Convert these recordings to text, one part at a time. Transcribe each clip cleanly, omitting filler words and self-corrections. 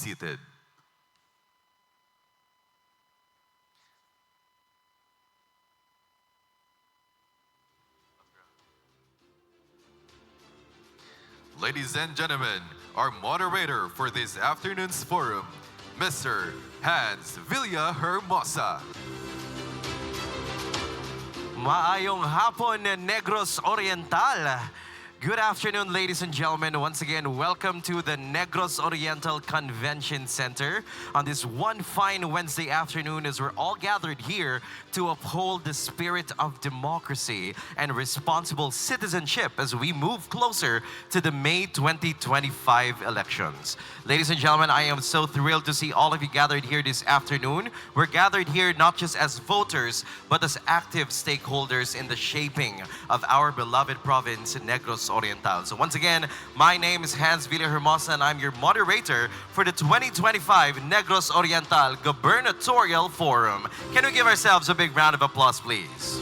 seated. Ladies and gentlemen, our moderator for this afternoon's forum, Mr. Hans Villa Hermosa. Maayong hapon, Negros Oriental. Good afternoon, ladies and gentlemen. Once again, welcome to the Negros Oriental Convention Center on this one fine Wednesday afternoon as we're all gathered here to uphold the spirit of democracy and responsible citizenship as we move closer to the May 2025 elections. Ladies and gentlemen, I am so thrilled to see all of you gathered here this afternoon. We're gathered here not just as voters, but as active stakeholders in the shaping of our beloved province, Negros Oriental. So once again, my name is Hans Villa Hermosa and I'm your moderator for the 2025 Negros Oriental Gubernatorial Forum. Can we give ourselves a big round of applause, please?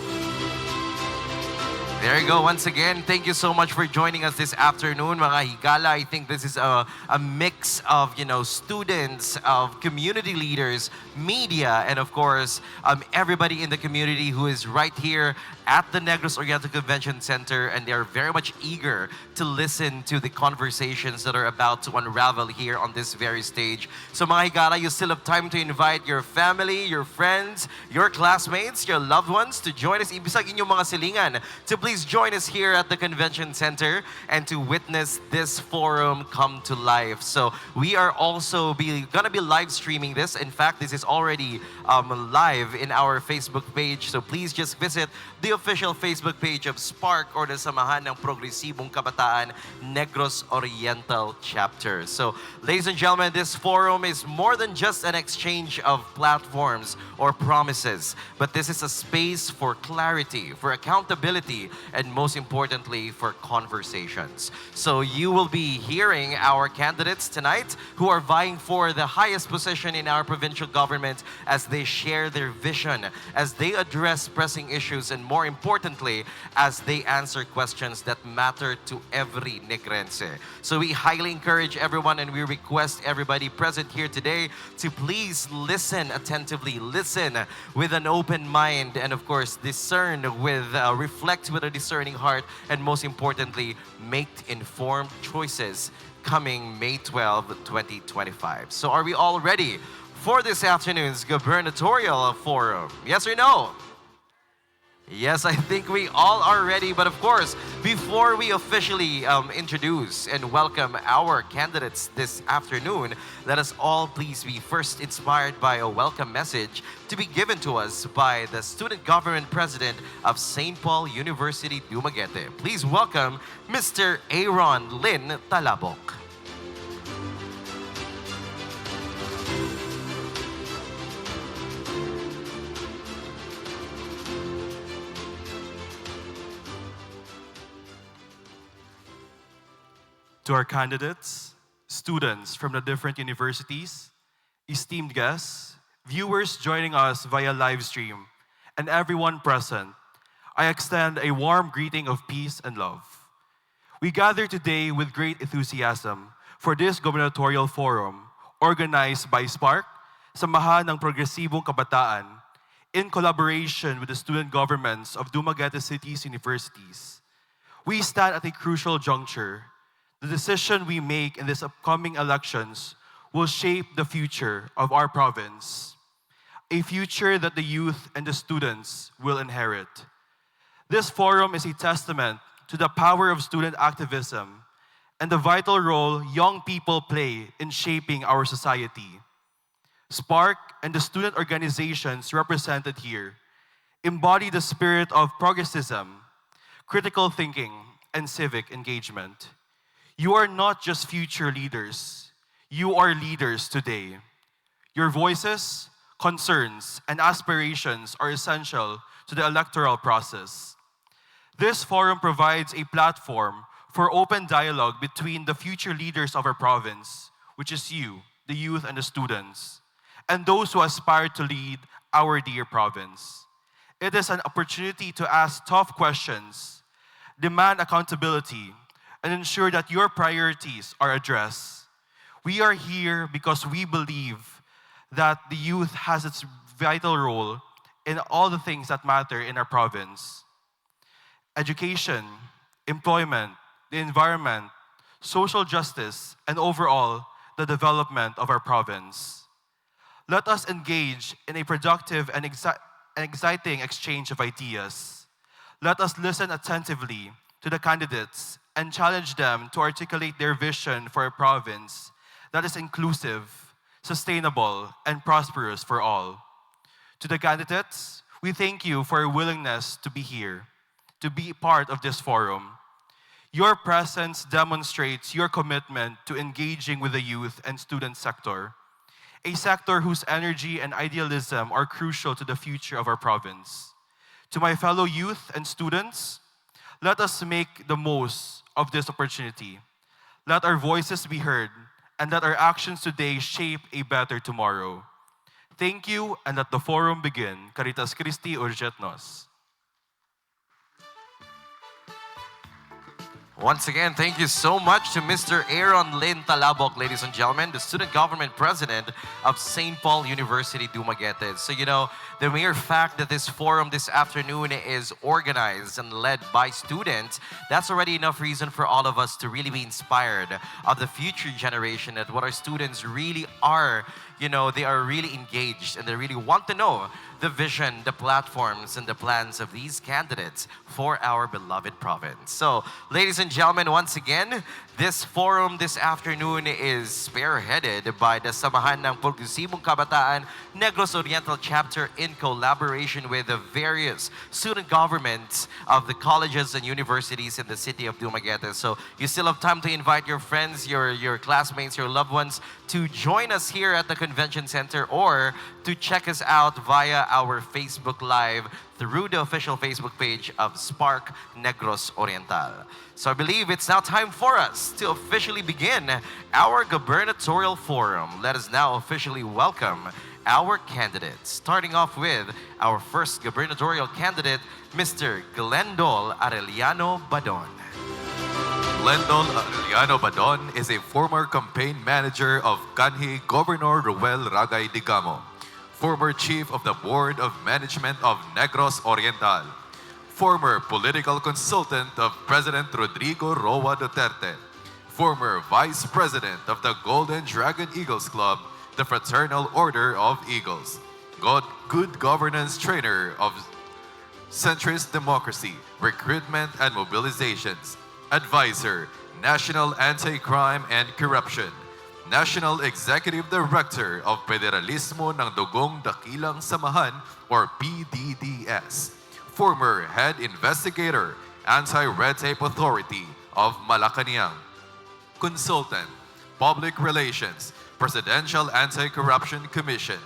There you go. Once again, thank you so much for joining us this afternoon, mga higala. I think this is a mix of, students, of community leaders, media, and of course, everybody in the community who is right here at the Negros Oriental Convention Center, and they are very much eager to listen to the conversations that are about to unravel here on this very stage. So mga higala, you still have time to invite your family, your friends, your classmates, your loved ones to join us. Ibisag inyong mga silingan to please join us here at the Convention Center and to witness this forum come to life. So we are also gonna be live streaming this. In fact, this is already live in our Facebook page. So please just visit the official Facebook page of SPARK or the Samahan ng Progresibong Kabataan Negros Oriental Chapter. So ladies and gentlemen, this forum is more than just an exchange of platforms or promises, but this is a space for clarity, for accountability, and most importantly, for conversations. So you will be hearing our candidates tonight who are vying for the highest position in our provincial government as they share their vision, as they address pressing issues, and more importantly, as they answer questions that matter to every Negrense. So we highly encourage everyone and we request everybody present here today to please listen attentively, listen with an open mind, and of course, discern with, reflect with a discerning heart, and most importantly, make informed choices coming May 12, 2025. So are we all ready for this afternoon's Gubernatorial Forum? Yes or no? Yes, I think we all are ready. But of course, before we officially introduce and welcome our candidates this afternoon, let us all please be first inspired by a welcome message to be given to us by the Student Government President of St. Paul University, Dumaguete. Please welcome Mr. Aaron Lynn Talabok. To our candidates, students from the different universities, esteemed guests, viewers joining us via live stream, and everyone present, I extend a warm greeting of peace and love. We gather today with great enthusiasm for this gubernatorial forum organized by SPARK, Samahan ng Progresibong Kabataan, in collaboration with the student governments of Dumaguete City's universities. We stand at a crucial juncture. The decision we make in these upcoming elections will shape the future of our province, a future that the youth and the students will inherit. This forum is a testament to the power of student activism and the vital role young people play in shaping our society. SPARK and the student organizations represented here embody the spirit of progressism, critical thinking, and civic engagement. You are not just future leaders, you are leaders today. Your voices, concerns, and aspirations are essential to the electoral process. This forum provides a platform for open dialogue between the future leaders of our province, which is you, the youth and the students, and those who aspire to lead our dear province. It is an opportunity to ask tough questions, demand accountability, and ensure that your priorities are addressed. We are here because we believe that the youth has its vital role in all the things that matter in our province. Education, employment, the environment, social justice, and overall, the development of our province. Let us engage in a productive and exciting exchange of ideas. Let us listen attentively to the candidates and challenge them to articulate their vision for a province that is inclusive, sustainable, and prosperous for all. To the candidates, we thank you for your willingness to be here, to be part of this forum. Your presence demonstrates your commitment to engaging with the youth and student sector, a sector whose energy and idealism are crucial to the future of our province. To my fellow youth and students, let us make the most of this opportunity. Let our voices be heard, and let our actions today shape a better tomorrow. Thank you, and let the forum begin. Caritas Christi Urget Nos. Once again, thank you so much to Mr. Aaron Lynn Talabok, ladies and gentlemen, the student government president of St. Paul University, Dumaguete. So, the mere fact that this forum this afternoon is organized and led by students, that's already enough reason for all of us to really be inspired of the future generation, at what our students really are. They are really engaged and they really want to know the vision, the platforms, and the plans of these candidates for our beloved province. So, ladies and gentlemen, once again, this forum this afternoon is spearheaded by the Samahan ng Progresibong Kabataan Negros Oriental Chapter in collaboration with the various student governments of the colleges and universities in the city of Dumaguete. So you still have time to invite your friends, your classmates, your loved ones to join us here at the convention center, or to check us out via our Facebook Live through the official Facebook page of Spark Negros Oriental. So I believe it's now time for us to officially begin our gubernatorial forum. Let us now officially welcome our candidates, starting off with our first gubernatorial candidate, Mr. Glendol Arellano Badon. Glendol Arellano Badon is a former campaign manager of Kanhi Governor Ruel Ragay Digamo, former chief of the Board of Management of Negros Oriental, former political consultant of President Rodrigo Roa Duterte, former vice president of the Golden Dragon Eagles Club, the Fraternal Order of Eagles, good governance trainer of centrist democracy, recruitment and mobilizations, advisor, National Anti-Crime and Corruption, National Executive Director of Federalismo ng Dugong Dakilang Samahan or PDDS, former Head Investigator, Anti-Red Tape Authority of Malacanang, consultant, Public Relations, Presidential Anti-Corruption Commission,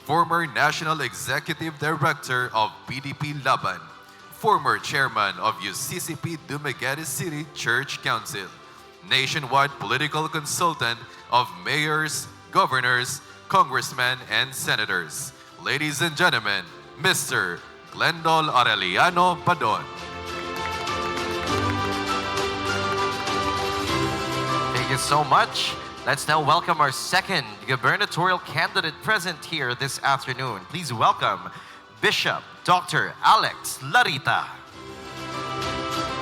former National Executive Director of PDP Laban, former Chairman of UCCP Dumaguete City Church Council, nationwide political consultant of mayors, governors, congressmen, and senators. Ladies and gentlemen, Mr. Glendol Arellano Badon. Thank you so much. Let's now welcome our second gubernatorial candidate present here this afternoon. Please welcome Bishop Dr. Alex Larita.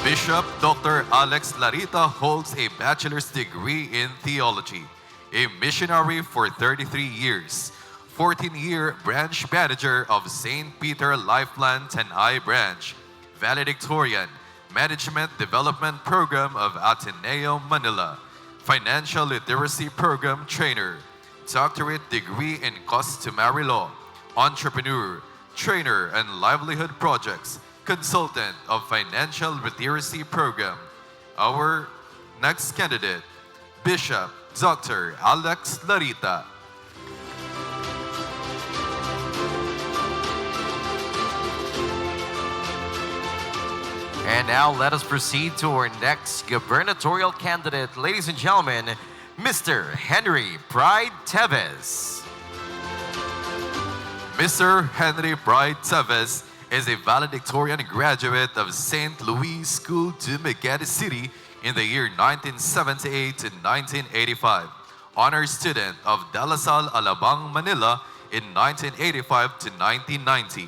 Bishop Dr. Alex Larita holds a bachelor's degree in theology, a missionary for 33 years, 14-year branch manager of St. Peter Lifeline Tanay Branch, valedictorian, Management Development Program of Ateneo Manila, Financial Literacy Program trainer, doctorate degree in customary law, entrepreneur, trainer and livelihood projects, consultant of Financial Literacy Program. Our next candidate, Bishop Dr. Alex Larita. And now let us proceed to our next gubernatorial candidate, ladies and gentlemen, Mr. Henry Pride Teves. Mr. Henry Pride Teves is a valedictorian graduate of St. Louis School, Dumaguete City in the year 1978 to 1985. honor student of De La Salle, Alabang, Manila in 1985 to 1990.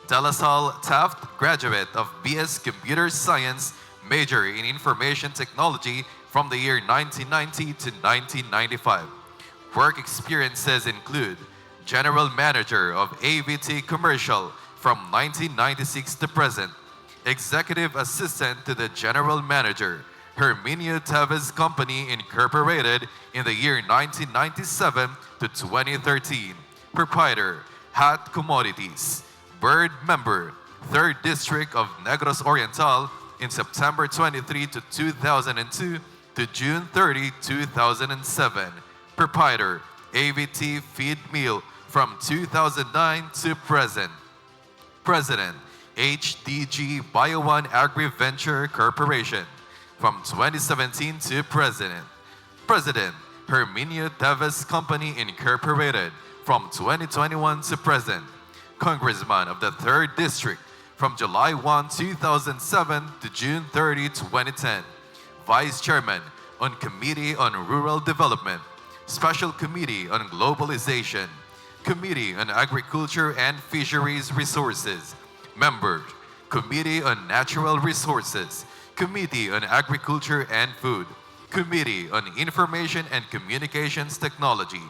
De La Salle Taft graduate of BS Computer Science, major in Information Technology from the year 1990 to 1995. Work experiences include General Manager of AVT Commercial from 1996 to present, Executive Assistant to the General Manager, Herminio Tevez Company Incorporated in the year 1997 to 2013, Proprietor, Hat Commodities, Board Member, 3rd District of Negros Oriental in September 23 to 2002 to June 30, 2007, Proprietor, AVT Feed Mill from 2009 to present, President, HDG BioOne Agri-Venture Corporation from 2017 to President, President, Herminio Tevez Company Incorporated from 2021 to present, Congressman of the 3rd District from July 1, 2007 to June 30, 2010, Vice Chairman on Committee on Rural Development, Special Committee on Globalization, Committee on Agriculture and Fisheries Resources, Member, Committee on Natural Resources, Committee on Agriculture and Food, Committee on Information and Communications Technology,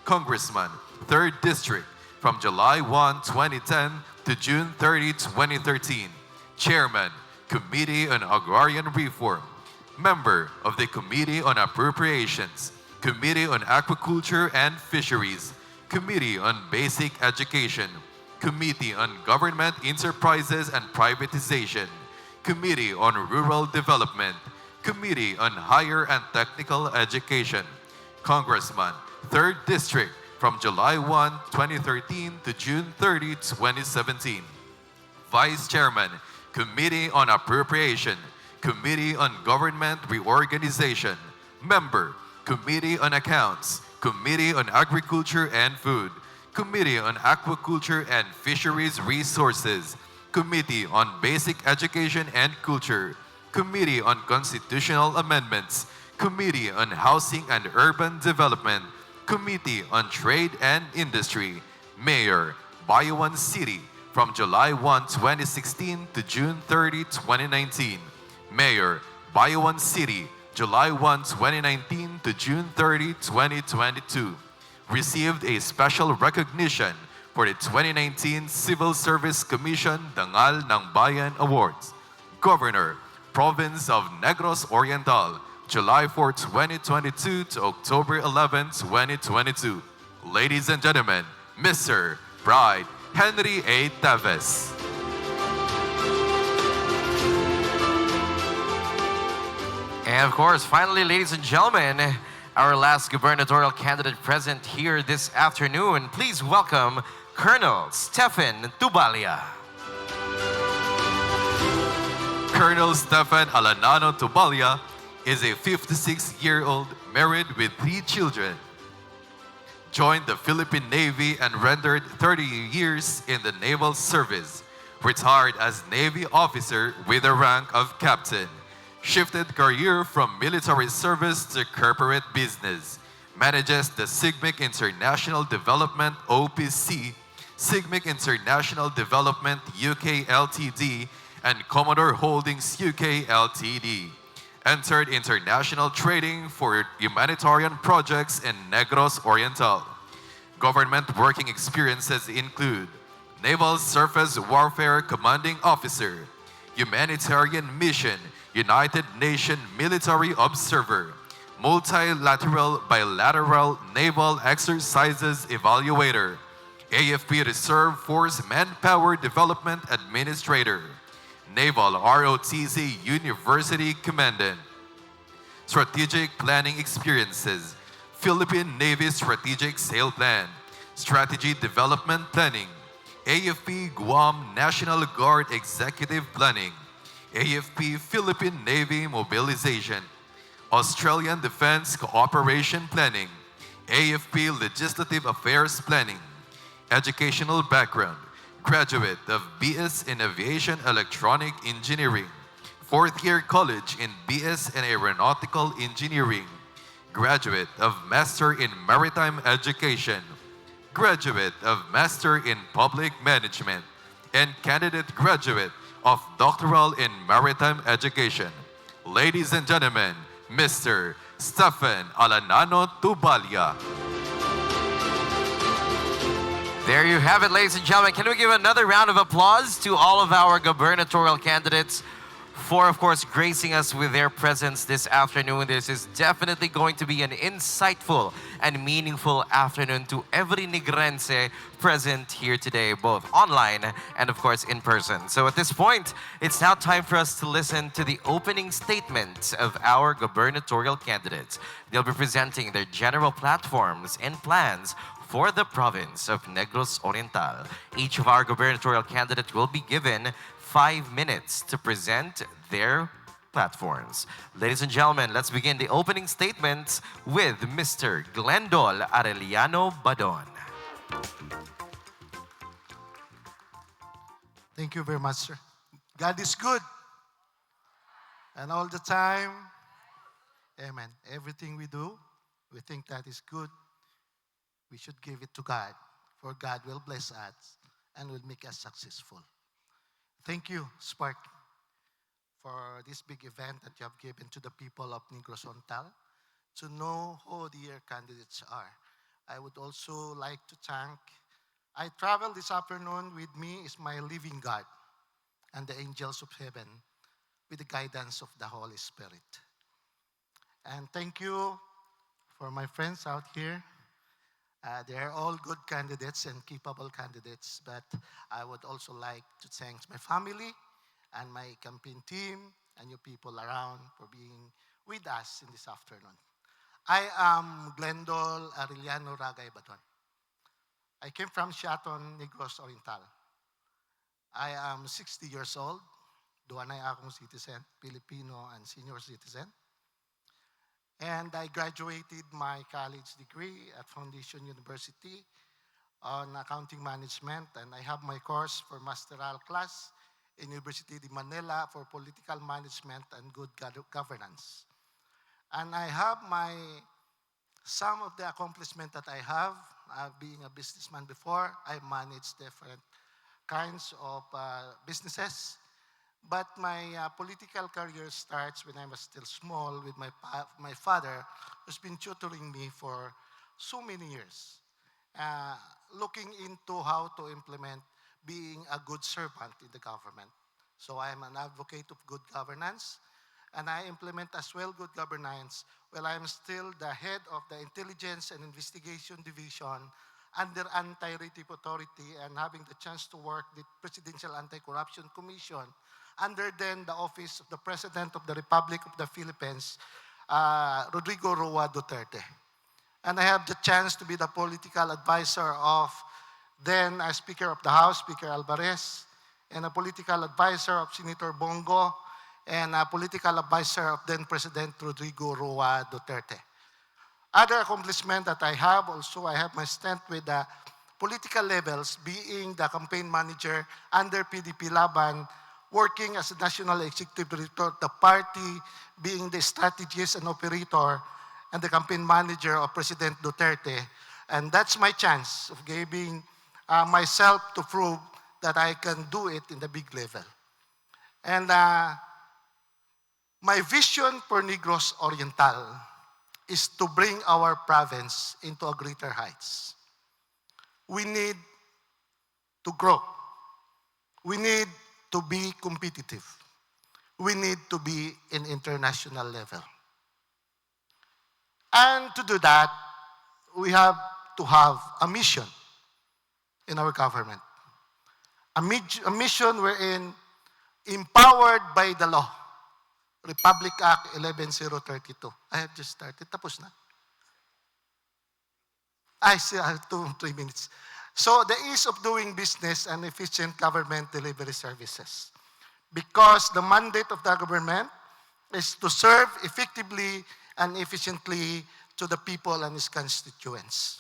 Congressman, 3rd District, from July 1, 2010 to June 30, 2013, Chairman, Committee on Agrarian Reform, Member of the Committee on Appropriations, Committee on Aquaculture and Fisheries, Committee on Basic Education, Committee on Government Enterprises and Privatization, Committee on Rural Development, Committee on Higher and Technical Education, Congressman, 3rd District, from July 1, 2013 to June 30, 2017. Vice Chairman, Committee on Appropriation, Committee on Government Reorganization, Member, Committee on Accounts, Committee on Agriculture and Food, Committee on Aquaculture and Fisheries Resources, Committee on Basic Education and Culture, Committee on Constitutional Amendments, Committee on Housing and Urban Development, Committee on Trade and Industry, Mayor, BioOne City, from July 1, 2016 to June 30, 2019. Mayor, BioOne City, July 1, 2019 to June 30, 2022. Received a special recognition for the 2019 Civil Service Commission Dangal ng Bayan Awards. Governor, Province of Negros Oriental, July 4, 2022 to October 11, 2022. Ladies and gentlemen, Mr. Bride Henry A. Tevez. And of course, finally, ladies and gentlemen, our last gubernatorial candidate present here this afternoon. Please welcome Colonel Stephen Tubalia. Colonel Stephen Alanano Tubalia is a 56-year-old married with 3 children. Joined the Philippine Navy and rendered 30 years in the Naval Service. Retired as Navy officer with the rank of captain. Shifted career from military service to corporate business. Manages the SIGMIC International Development OPC, SIGMIC International Development UK Ltd, and Commodore Holdings UK Ltd. Entered international trading for humanitarian projects in Negros Oriental. Government working experiences include Naval Surface Warfare Commanding Officer, Humanitarian Mission, United Nations Military Observer, Multilateral Bilateral Naval Exercises Evaluator, AFP Reserve Force Manpower Development Administrator, Naval ROTC University Commandant. Strategic Planning Experiences, Philippine Navy Strategic Sail Plan, Strategy Development Planning, AFP Guam National Guard Executive Planning, AFP Philippine Navy Mobilization, Australian Defense Cooperation Planning, AFP Legislative Affairs Planning. Educational background, graduate of BS in Aviation Electronic Engineering, 4th year college in BS in Aeronautical Engineering, graduate of Master in Maritime Education, graduate of Master in Public Management, and candidate graduate of Doctoral in Maritime Education. Ladies and gentlemen, Mr. Stephen Alanano Tubalia. There you have it, ladies and gentlemen. Can we give another round of applause to all of our gubernatorial candidates for, of course, gracing us with their presence this afternoon. This is definitely going to be an insightful and meaningful afternoon to every Negrense present here today, both online and, of course, in person. So at this point, it's now time for us to listen to the opening statements of our gubernatorial candidates. They'll be presenting their general platforms and plans for the province of Negros Oriental. Each of our gubernatorial candidates will be given 5 minutes to present their platforms. Ladies and gentlemen, let's begin the opening statements with Mr. Glendol Arellano Badon. Thank you very much, sir. God is good. And all the time, amen. Everything we do, we think that is good. We should give it to God, for God will bless us and will make us successful. Thank you, Spark, for this big event that you have given to the people of Negros Oriental to know who their candidates are. I would also like to thank, I travel this afternoon. With me is my living God and the angels of heaven with the guidance of the Holy Spirit. And thank you for my friends out here. They are all good candidates and capable candidates, but I would also like to thank my family and my campaign team and you people around for being with us in this afternoon. I am Glendol Arellano Ragay Badon. I came from Siaton, Negros Oriental. I am 60 years old. Duwa na akong citizen, Filipino and senior citizen. And I graduated my college degree at Foundation University on accounting management, and I have my course for masteral class in University de Manila for political management and good governance. And I have some of the accomplishment that I have, being a businessman before. I managed different kinds of businesses. But my political career starts when I was still small with my father, who's been tutoring me for so many years, looking into how to implement being a good servant in the government. So I'm an advocate of good governance, and I implement as well good governance while I'm still the head of the Intelligence and Investigation Division under Anti-Rape Authority and having the chance to work the Presidential Anti-Corruption Commission under then the office of the President of the Republic of the Philippines, Rodrigo Roa Duterte. And I have the chance to be the political advisor of then Speaker of the House, Speaker Alvarez, and a political advisor of Senator Bongo, and a political advisor of then President Rodrigo Roa Duterte. Other accomplishment that I have also, I have my stint with the political levels, being the campaign manager under PDP Laban, working as a national executive director of the party, being the strategist and operator, and the campaign manager of President Duterte. And that's my chance of giving myself to prove that I can do it in the big level. And my vision for Negros Oriental is to bring our province into a greater heights. We need to grow. We need to be competitive. We need to be in international level. And to do that, we have to have a mission in our government. A mission wherein empowered by the law, Republic Act 11032. I have just started. Tapos na. I still have 3 minutes. So the ease of doing business and efficient government delivery services. Because the mandate of the government is to serve effectively and efficiently to the people and its constituents.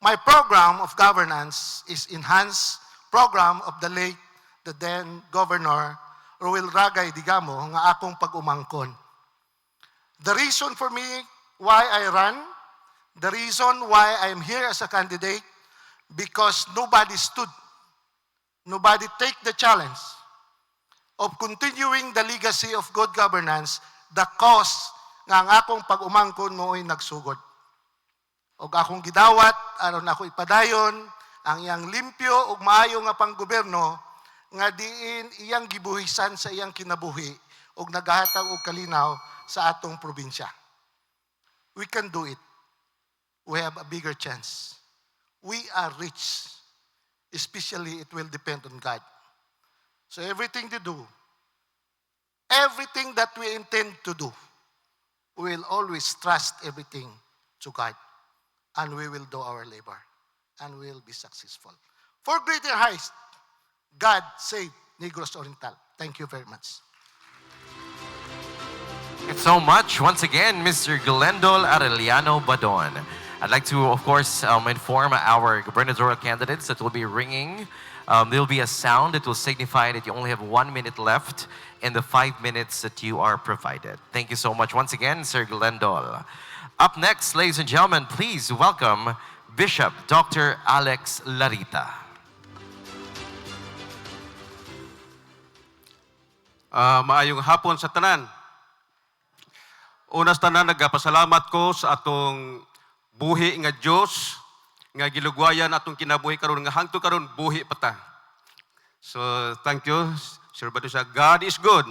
My program of governance is enhanced program of the late, the then Governor, Ruel Ragay Digamo, nga akong pag-umangkon. The reason for me why I run, the reason why I'm here as a candidate, because nobody stood, nobody take the challenge of continuing the legacy of good governance, the cause nga ang akong pag-umangkon mo ay nagsugod. O akong gidawat, aron ako ipadayon, ang iyang limpyo ug maayo nga panggobyerno, nga diin iyang gibuhisan sa iyang kinabuhi ug nagahatag og kalinaw sa atong probinsya. We can do it. We have a bigger chance. We are rich. Especially, it will depend on God. So everything to do, everything that we intend to do, we will always trust everything to God. And we will do our labor. And we will be successful. For greater heights, God save Negros Oriental. Thank you very much. Thank you so much. Once again, Mr. Glendol Arellano Badon. I'd like to, of course, inform our gubernatorial candidates that will be ringing. There will be a sound that will signify that you only have 1 minute left in the 5 minutes that you are provided. Thank you so much once again, Sir Glendol. Up next, ladies and gentlemen, please welcome Bishop Dr. Alex Larita. Maayong hapon sa tanan. Unas tanan, nagpasalamat ko sa atong buhi nga Diyos, nga gilugwayan atong kinabuhi karon nga hangtod karon buhi pata. So, thank you, Sir Badusa. God is good.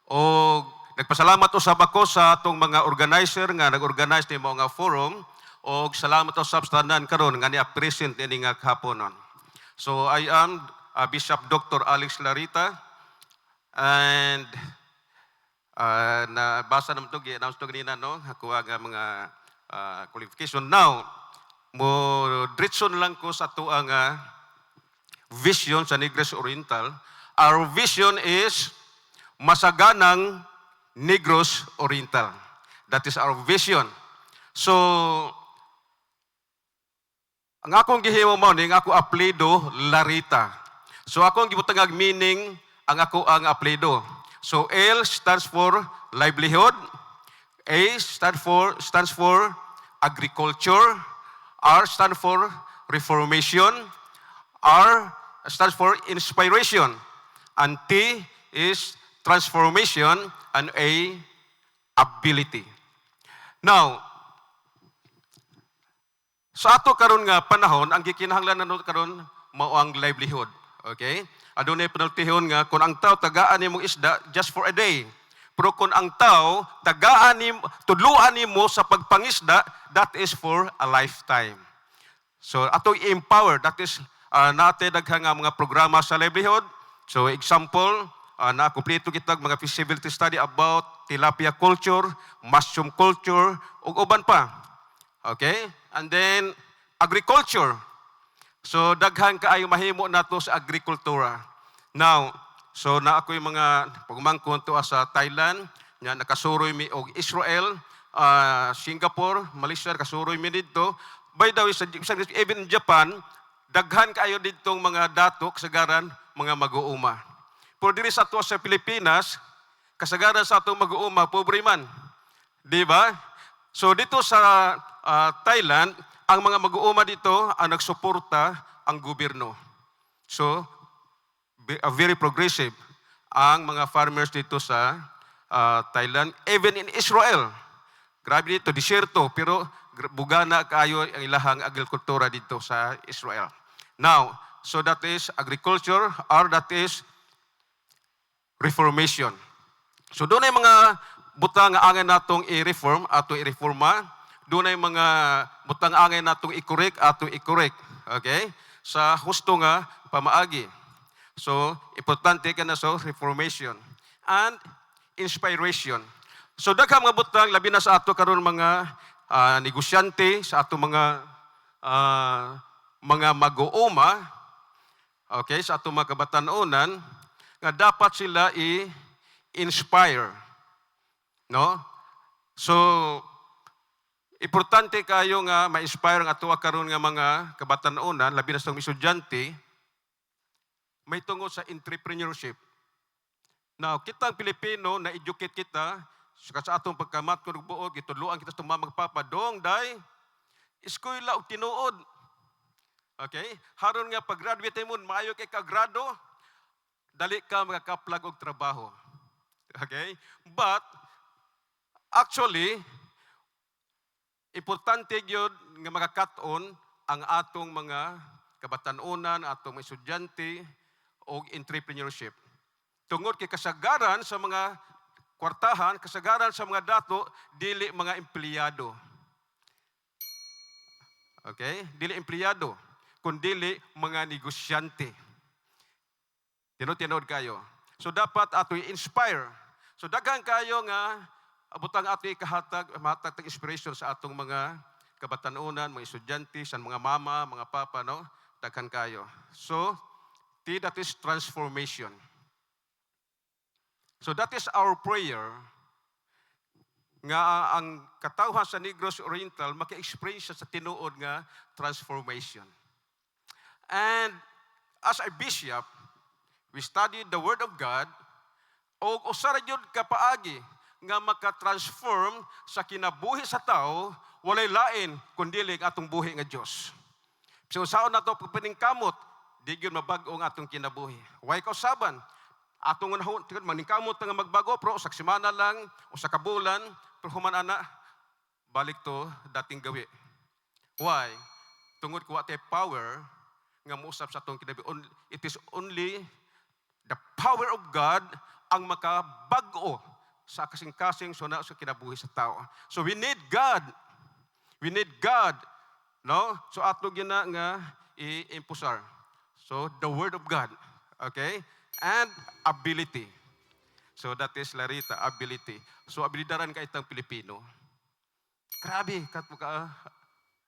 O nagpasalamat usab ako sa atong mga organizer nga nag-organize ni mga forum, o salamat usab sa tanan karon nga ni-present ini nga kahaponon. So, I am Bishop Dr. Alex Larita, and nabasa naman ito, gi-announce ito ganina, no? Ako ang mga qualification. Now, mo diretso na lang ko sa ito ang vision sa Negros Oriental. Our vision is masaganang Negros Oriental. That is our vision. So, ang akong gihimo mo ning ako apelyido Larita. So, akong gibutangag meaning ang ako ang apelyido. So, L stands for livelihood. A stands for agriculture. R stands for reformation. R stands for inspiration. And T is transformation. And A, ability. Now, sa ato karon nga panahon, ang gikinahanglan nato karon mao ang livelihood. Okay? Adunay penaltihon nga kung ang tao tagaan nimo isda just for a day. Pero kung ang tao tagaan nimo, tudluan nimo sa pagpangisda, that is for a lifetime. So ato i-empower, that is natin daghang nga mga programa sa livelihood. So example, na kumpleto kitag mga feasibility study about tilapia culture, mushroom culture, ug uban pa. Okay? And then agriculture. So daghan kaayo mahimo nato sa agrikultura. Now, so na ako yung mga pagumangkon to sa Thailand, nga nakasuroy mi og Israel, Singapore, Malaysia nakasuroy mi didto. By the way, even in Japan, daghan kaayo didtong mga dato kasagaran mga mag-uuma. Pero diri sa ato sa Pilipinas, kasagaran sa atong mag-uuma pobre man. Di ba? So dito sa Thailand, ang mga mag-uuma dito ang nagsuporta ang gobyerno. So, very progressive ang mga farmers dito sa Thailand. Even in Israel, grabe dito, disyerto, pero bugana kayo ang ilahang agrikultura dito sa Israel. Now, so that is agriculture or that is reformation. So doon ay mga butang nga angay natong i-reform ato i-reforma. Doon ay mga butang angay natong i-correct ato i-correct. Okay? Sa husto nga pamaagi. So, importante ka na so reformation and inspiration. So, daghang mga butang labi na sa ato karon mga negosyante, sa ato mga mag-uuma, okay, sa ato mga kabatanunan, nga dapat sila i-inspire. No? So, importante kayo nga ma-inspire ang ato karon nga mga kabatanunan, labi na sa mga estudyante, may tungod sa entrepreneurship. Now, kitang Pilipino, na-educate kita sa atong pagkamat ko buod, gitudloan kita sa magpapadong, day, eskwela o tinuod. Okay? Haron nga pag-graduate mo, maayo kay kagrado, dali ka makakaplag og trabaho. Okay? But, actually, importante yun nga makakat-on ang atong mga kabatanunan, atong mga estudyante o entrepreneurship. Tungod kay kasagaran sa mga kwartahan, kasagaran sa mga dato, dili mga empleyado. Okay? Dili empleyado, kundi mga negosyante. Tinod kayo. So dapat ato i-inspire. So daghan kayo nga abutang ato ikahatag, mahatag inspiration sa atong mga kabatanunan, mga estudyante, sa mga mama, mga papa, no? Daghan kayo. So, that is transformation. So that is our prayer nga ang katawhan sa Negros Oriental maki-experience sa tinuod nga transformation. And as a bishop, we studied the Word of God o usara jud kapaagi nga maka-transform sa kinabuhi sa tao walay lain kundi ang atong buhi nga Dios. So saon nato pagpaningkamot di gyud mabag-o ang atong kinabuhi. Way kausaban atong unahon tigod maningkamot nga magbago pero sa semana lang o sa kabulan pero human ana balik to dating gawi. Why? Tungod ko tay power nga mousap sa atong kinabuhi. It is only the power of God ang makabag-o sa kasing-kasing suna sa kinabuhi sa tao. So we need God. We need God. No? So ato gina nga i-impusar. So the Word of God. Okay? And ability. So that is Larita, ability. So abilidaran ka itang Pilipino. Grabe.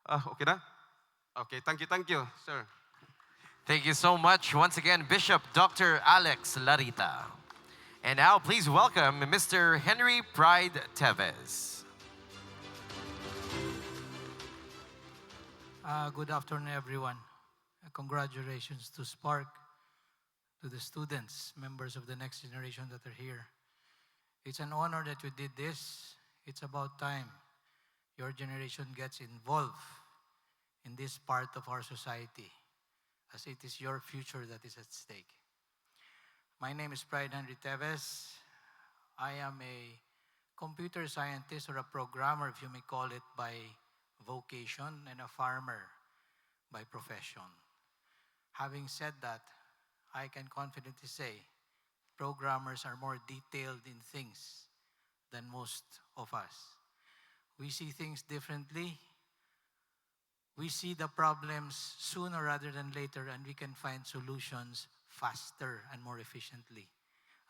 Okay na? Okay, thank you, sir. Thank you so much once again, Bishop Dr. Alex Larita. And now, please welcome Mr. Henry Pride Teves. Good afternoon, everyone. Congratulations to Spark, to the students, members of the next generation that are here. It's an honor that you did this. It's about time your generation gets involved in this part of our society, as it is your future that is at stake. My name is Pride Henry Teves. I am a computer scientist or a programmer, if you may call it, by vocation, and a farmer by profession. Having said that, I can confidently say programmers are more detailed in things than most of us. We see things differently. We see the problems sooner rather than later, and we can find solutions faster and more efficiently.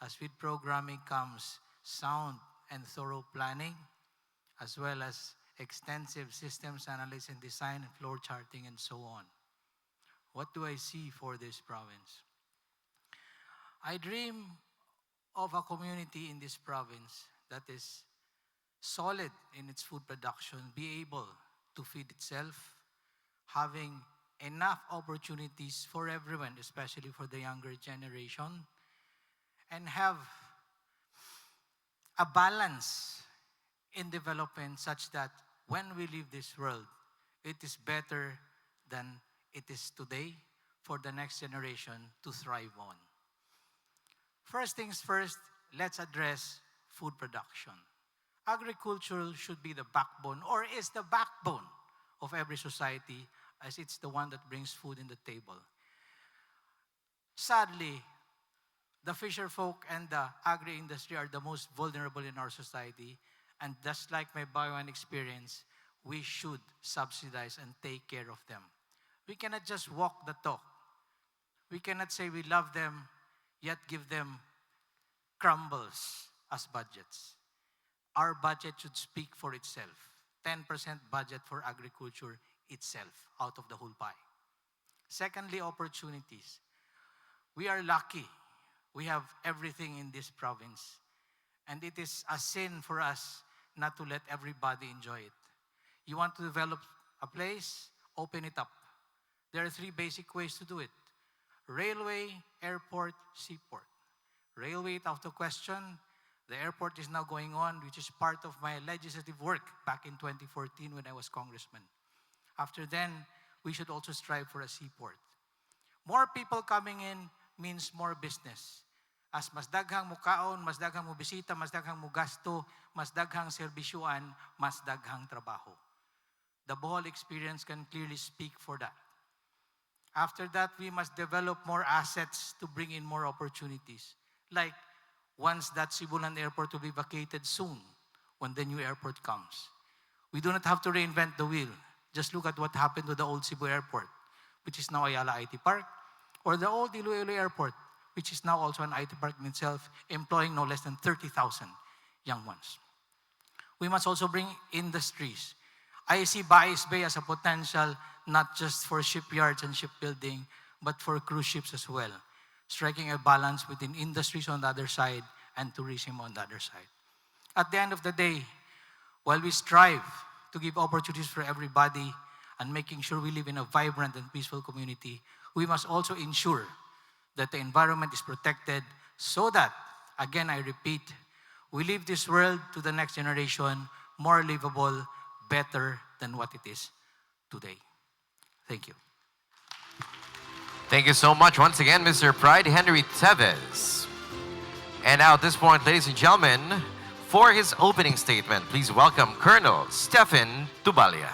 As with programming comes sound and thorough planning, as well as extensive systems analysis and design and floor charting and so on. What do I see for this province? I dream of a community in this province that is solid in its food production, be able to feed itself, having enough opportunities for everyone, especially for the younger generation, and have a balance in development such that when we leave this world, it is better than it is today for the next generation to thrive on. First things first, let's address food production. Agriculture should be the backbone, or is the backbone of every society, as it's the one that brings food in the table. Sadly, the fisher folk and the agri-industry are the most vulnerable in our society, and just like my Baguio experience, we should subsidize and take care of them. We cannot just walk the talk. We cannot say we love them, yet give them crumbles as budgets. Our budget should speak for itself. 10% budget for agriculture itself out of the whole pie. Secondly, opportunities. We are lucky. We have everything in this province. And it is a sin for us not to let everybody enjoy it. You want to develop a place, open it up. There are 3 basic ways to do it. Railway, airport, seaport. Railway, out of question. The airport is now going on, which is part of my legislative work back in 2014 when I was congressman. After then, we should also strive for a seaport. More people coming in means more business. As mas daghang mukaon, mas daghang mo bisita, mas daghang mo gasto, mas daghang serbisyuan, mas daghang trabaho. The Bohol experience can clearly speak for that. After that, we must develop more assets to bring in more opportunities. Like, once that Cebulan airport will be vacated soon, when the new airport comes. We do not have to reinvent the wheel. Just look at what happened to the old Cebu airport, which is now Ayala IT Park, or the old Iloilo airport, which is now also an IT park in itself, employing no less than 30,000 young ones. We must also bring industries. I see Baez Bay as a potential not just for shipyards and shipbuilding, but for cruise ships as well, striking a balance between industries on the other side and tourism on the other side. At the end of the day, while we strive to give opportunities for everybody and making sure we live in a vibrant and peaceful community, we must also ensure that the environment is protected so that, again I repeat, we leave this world to the next generation more livable, better than what it is today. Thank you. Thank you so much once again, Mr. Pride Henry Teves. And now at this point, ladies and gentlemen, for his opening statement, please welcome Colonel Stephen Tubalia.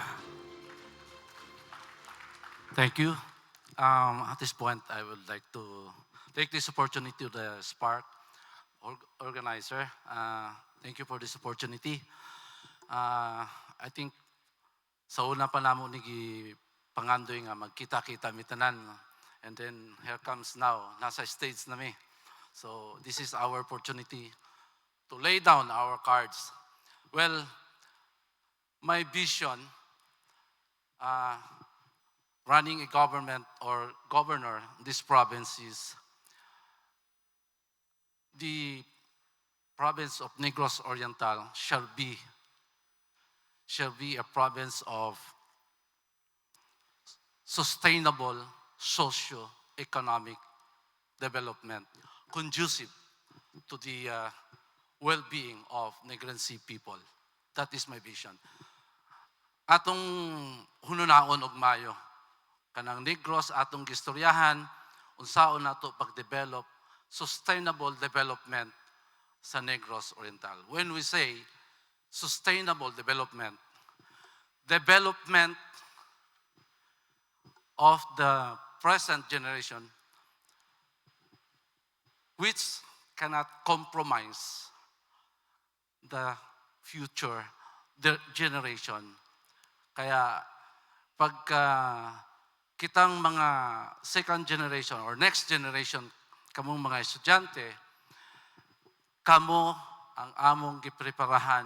Thank you. At this point, I would like to take this opportunity to the Spark organizer. Thank you for this opportunity. I think sa una pa namo ni pangandoy nga magkita-kita mitanan, and then here comes now, nasa stage na mi. So this is our opportunity to lay down our cards. Well, my vision, running a government or governor in this province is the province of Negros Oriental shall be a province of sustainable socio-economic development conducive to the well-being of Negrense people. That is my vision. Atong hununaon og mayo, kanang Negros atong gistoryahan, unsaon nato pag-develop sustainable development sa Negros Oriental. When we say sustainable development, development of the present generation which cannot compromise the future generation. Kaya pagka kitang mga second generation or next generation, kamong mga estudyante, kamo ang among gipreparahan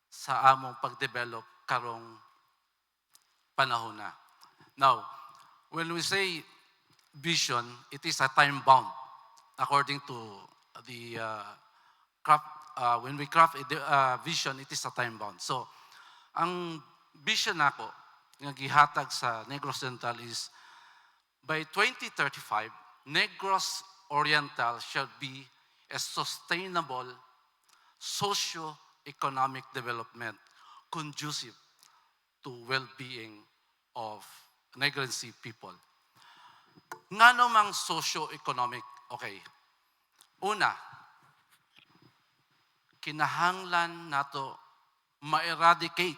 sa among pagdevelop karong panahon na. Now, when we say vision, it is a time bound. According to the when we craft a vision, it is a time bound. So, ang vision nako nga gihatag sa Negros Oriental is by 2035, Negros Oriental shall be a sustainable socio-economic development conducive to well-being of Negrense people. Ngano mang socio-economic? Okay. Una, kinahanglan nato ma-eradicate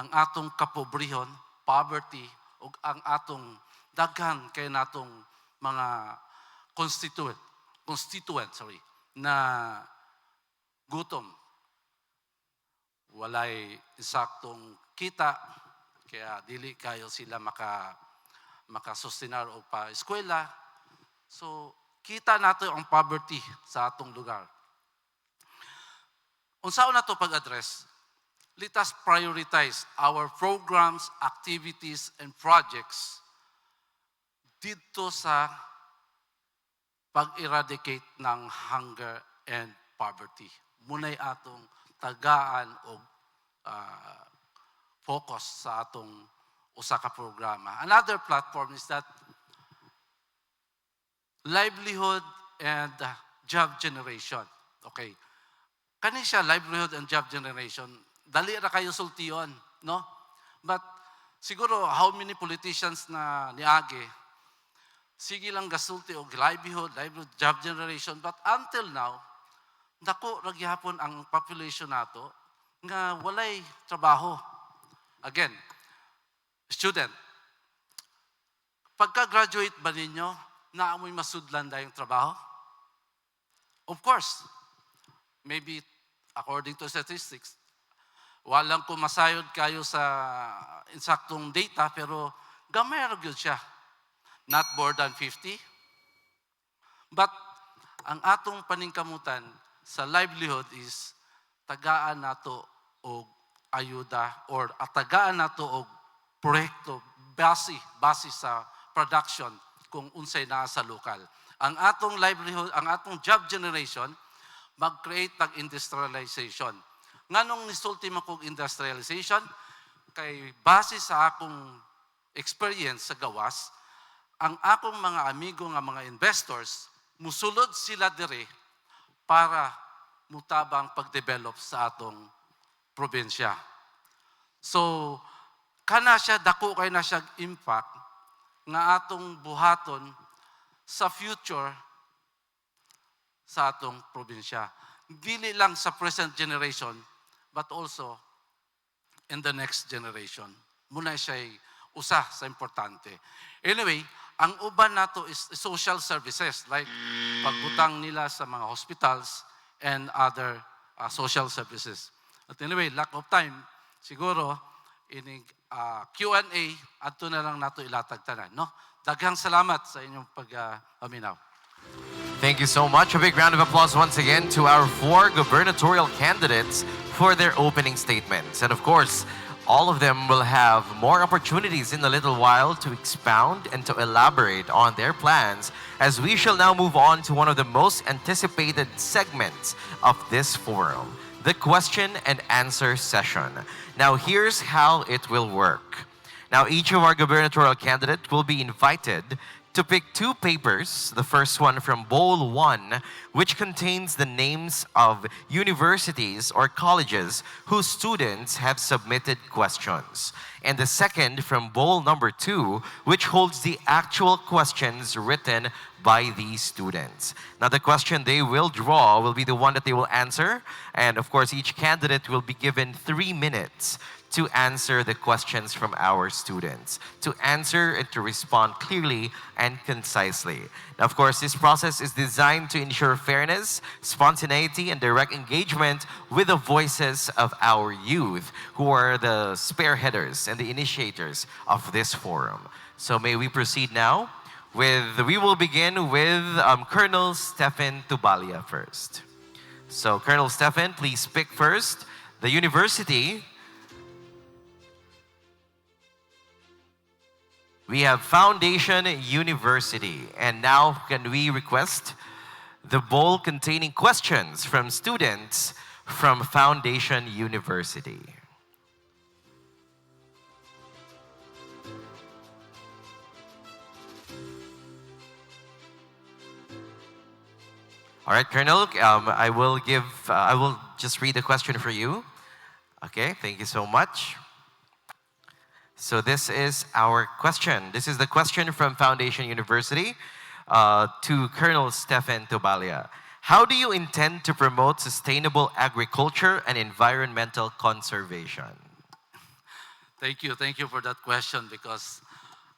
ang atong kapobrehon, poverty, ug ang atong daghan kay natong mga constituent na gutom. Walay saktong kita, kaya dili kayo sila makasustenar o pa eskwela. So, kita nato ang poverty sa atong lugar. Unsaon nato pag-address? Let us prioritize our programs, activities, and projects dito sa pag-eradicate ng hunger and poverty. Munay atong tagaan o focus sa atong usa ka programa. Another platform is that livelihood and job generation. Okay. kani siya livelihood and job generation. Dali ra kayo sultion, no? But siguro how many politicians na niagi sige lang gasulti og livelihood, job generation, but until now dako ra gyapon ang population nato nga walay trabaho. Again, student, pagka-graduate ba ninyo, naamoy masudlan dayong trabaho? Of course, maybe according to statistics, walang kumasayod kayo sa insaktong data, pero gamay ra gyud siya. Not more than 50. But ang atong paningkamutan sa livelihood is tagaan nato og ayuda or tagaan nato og proyekto base sa production kung unsay naa sa lokal. Ang atong livelihood, ang atong job generation, mag-create ng industrialization. Nganong nisulti mo kong industrialization? Kay base sa akong experience sa gawas, ang akong mga amigo nga mga investors, musulod sila dire para mutabang pag-develop sa atong probinsya. So, kana siya, dako kay na siya impact nga atong buhaton sa future sa atong probinsya. Dili lang sa present generation, but also in the next generation. Muna siya usa sa importante. Anyway, ang uban nato is social services, like pagbutang nila sa mga hospitals and other social services. At anyway, lack of time, siguro, inig Q&A, adto na lang nato ilatag tanan, no? Daghang salamat sa inyong pag-aminaw. Thank you so much. A big round of applause once again to our 4 gubernatorial candidates for their opening statements. And of course, all of them will have more opportunities in a little while to expound and to elaborate on their plans, as we shall now move on to one of the most anticipated segments of this forum, the question and answer session. Now, here's how it will work. Now, each of our gubernatorial candidates will be invited to pick 2 papers, the first one from Bowl 1, which contains the names of universities or colleges whose students have submitted questions, and the second from Bowl number 2, which holds the actual questions written by these students. Now, the question they will draw will be the one that they will answer, and of course, each candidate will be given 3 minutes to answer the questions from our students, to answer and to respond clearly and concisely. Now, of course, this process is designed to ensure fairness, spontaneity, and direct engagement with the voices of our youth, who are the spearheaders and the initiators of this forum. So may we proceed now we will begin with Colonel Stephen Tubalia first. So, Colonel Stephen, please pick first the university. We have Foundation University. And now, can we request the bowl containing questions from students from Foundation University? All right, Colonel, I will just read the question for you. Okay, thank you so much. So this is our question. This is the question from Foundation University to Colonel Stephen Tubalia. How do you intend to promote sustainable agriculture and environmental conservation? Thank you for that question, because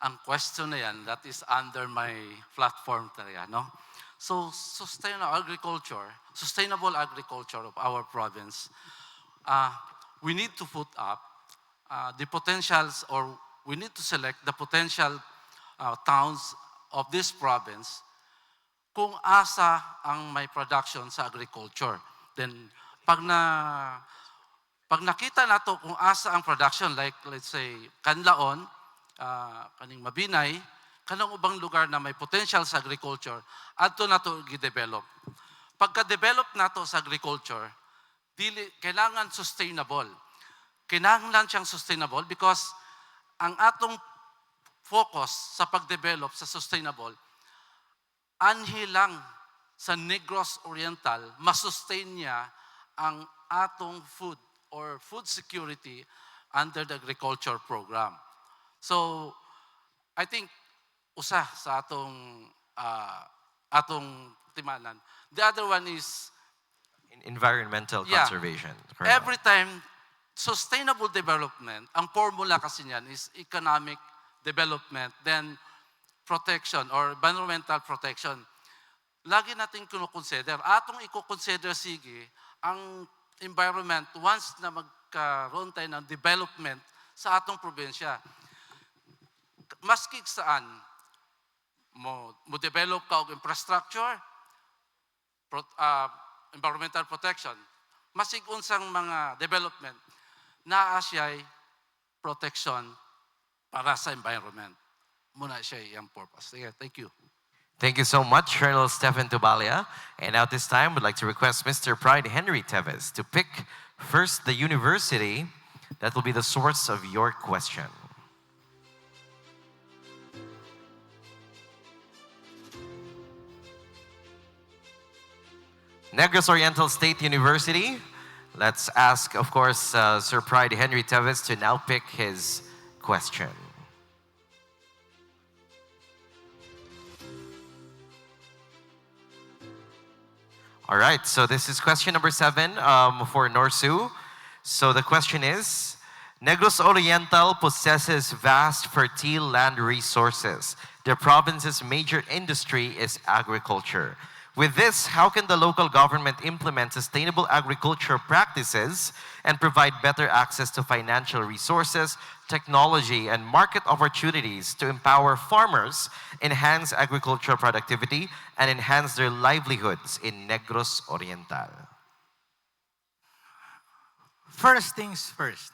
ang question na yan, that is under my platform talaga, no? So, sustainable agriculture of our province, we need to put up the potentials, or we need to select the potential towns of this province kung asa ang may production sa agriculture. Then, pag nakita nato kung asa ang production, like let's say, Kanlaon, kaning Mabinay, kanang ubang lugar na may potential sa agriculture, adto nato gi-develop. Pagka-develop nato sa agriculture, kailangan sustainable. Kinahanglan siyang sustainable because ang atong focus sa pag-develop sa sustainable, anhi lang sa Negros Oriental, masustain niya ang atong food or food security under the agriculture program. So, I think usa sa atong timanan. The other one is Environmental Yeah. conservation. Colonel. every time sustainable development, ang formula kasi niyan is economic development, then protection or environmental protection. Lagi natin kino-consider. Atong i-consider sige ang environment once na magkaroon tayo ng development sa atong probinsya. Maski saan mo develop ka og infrastructure, environmental protection, masig unsang mga development naa siya'y protection para sa environment. Muna siya yung purpose. Yeah, thank you. Thank you so much, Colonel Stephen Tubalia. And now this time, we'd like to request Mr. Pride Henry Teves to pick first the university that will be the source of your question. Negros Oriental State University. Let's ask, of course, Sir Pride Henry Teves to now pick his question. All right, so this is question number 7 for Norsu. So the question is, Negros Oriental possesses vast fertile land resources. The province's major industry is agriculture. With this, how can the local government implement sustainable agriculture practices and provide better access to financial resources, technology, and market opportunities to empower farmers, enhance agricultural productivity, and enhance their livelihoods in Negros Oriental? First things first.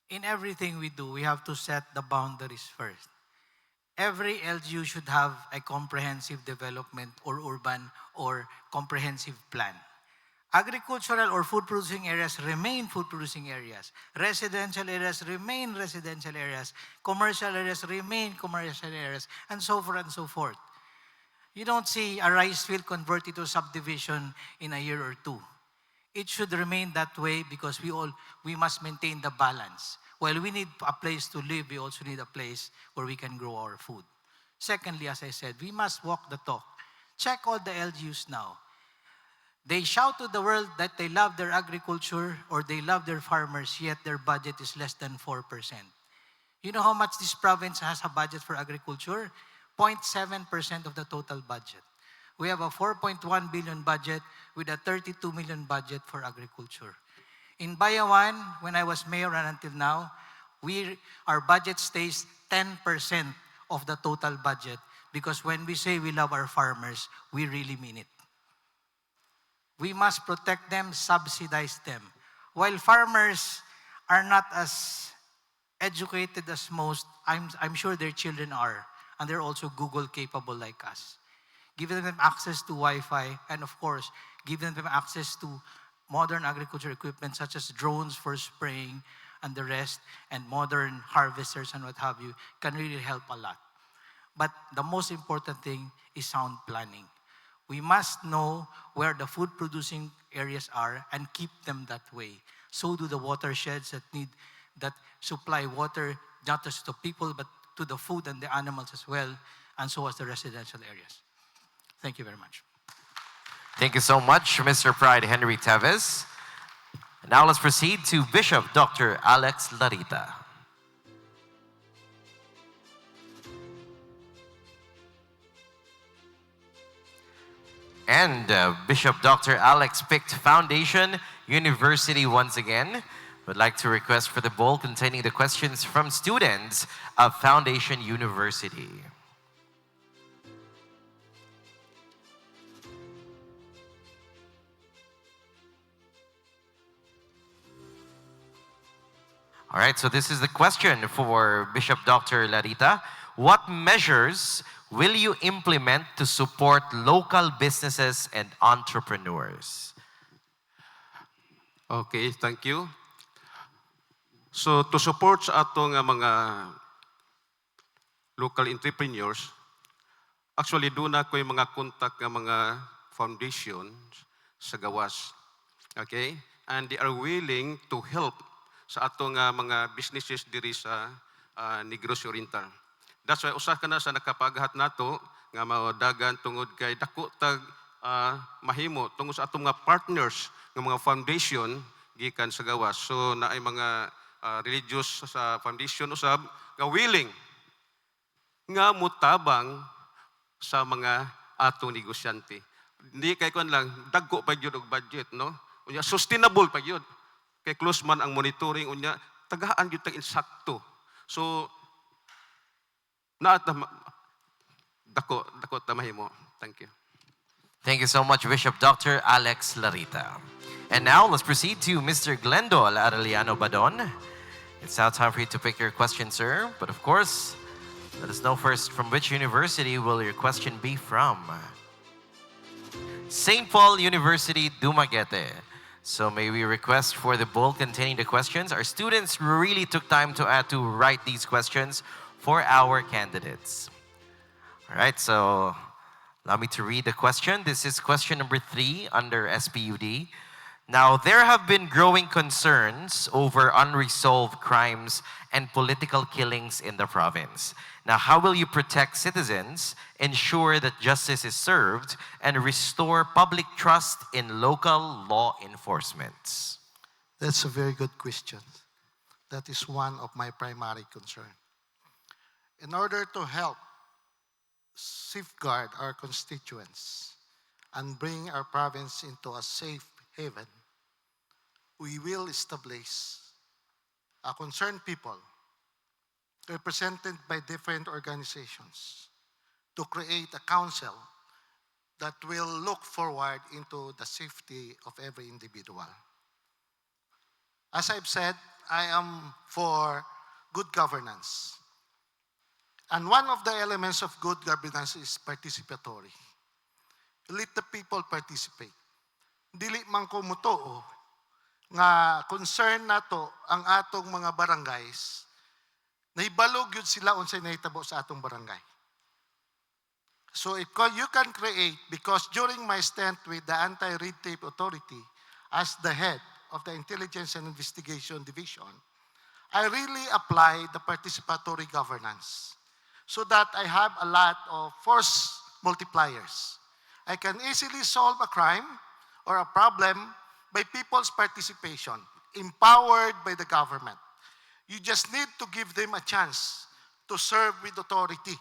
In everything we do, we have to set the boundaries first. Every LGU should have a comprehensive development or urban or comprehensive plan. Agricultural or food-producing areas remain food-producing areas. Residential areas remain residential areas. Commercial areas remain commercial areas, and so forth and so forth. You don't see a rice field converted to a subdivision in a year or two. It should remain that way because we must maintain the balance. While we need a place to live, we also need a place where we can grow our food. Secondly, as I said, we must walk the talk. Check all the LGUs now. They shout to the world that they love their agriculture or they love their farmers, yet their budget is less than 4%. You know how much this province has a budget for agriculture? 0.7% of the total budget. We have a 4.1 billion budget with a 32 million budget for agriculture. In Bayawan, when I was mayor and until now, our budget stays 10% of the total budget because when we say we love our farmers, we really mean it. We must protect them, subsidize them. While farmers are not as educated as most, I'm sure their children are, and they're also Google capable like us. Giving them access to Wi-Fi, and of course, giving them access to modern agriculture equipment such as drones for spraying and the rest, and modern harvesters and what have you, can really help a lot. But the most important thing is sound planning. We must know where the food-producing areas are and keep them that way. So do the watersheds that supply water not just to people but to the food and the animals as well, and so as the residential areas. Thank you very much. Thank you so much, Mr. Pride Henry Teves. Now let's proceed to Bishop Dr. Alex Larita. And Bishop Dr. Alex picked Foundation University once again. Would like to request for the bowl containing the questions from students of Foundation University. All right, so this is the question for Bishop Dr. Larita. What measures will you implement to support local businesses and entrepreneurs? Okay, thank you. So to support sa atong mga local entrepreneurs, actually doon na ko'y mga contact ng mga foundations sa gawas. Okay? And they are willing to help sa atong mga businesses diri sa Negros Oriental. That's why usa ka na sa nakapaghat nato nga maudagan tungod kay dako tag mahimo tungod sa atong mga partners ng mga foundation gikan sa gawas. So naay mga religious sa foundation usab nga willing nga mutabang sa mga atong negosyante. Hindi kay kon lang dagko pa gyud og budget, no? Unya sustainable pa gyud. Kay close man ang monitoring unya tagaan gyud tag insakto. So dako ta mahimo. Thank you. Thank you so much, Bishop Dr. Alex Larita. And now let's proceed to Mr. Glendol Arellano Badon. It's now time for you to pick your question, sir. But of course, let us know first from which university will your question be from? St. Paul University, Dumaguete. So may we request for the bowl containing the questions. Our students really took time to write these questions for our candidates. All right, so allow me to read the question. This is question number 3 under SPUD. Now, there have been growing concerns over unresolved crimes and political killings in the province. Now, how will you protect citizens, ensure that justice is served, and restore public trust in local law enforcement? That's a very good question. That is one of my primary concern. In order to help safeguard our constituents and bring our province into a safe haven, we will establish a concerned people represented by different organizations to create a council that will look forward into the safety of every individual. As I've said, I am for good governance. And one of the elements of good governance is participatory. Let the people participate. Dili man ko mutuo nga concern nato ang atong mga barangays, nahibalog yun sila unsay nahitabo sa atong barangay. So you can create, because during my stint with the Anti-Red Tape Authority as the head of the Intelligence and Investigation Division, I really applied the participatory governance so that I have a lot of force multipliers. I can easily solve a crime or a problem by people's participation, empowered by the government. You just need to give them a chance to serve with authority.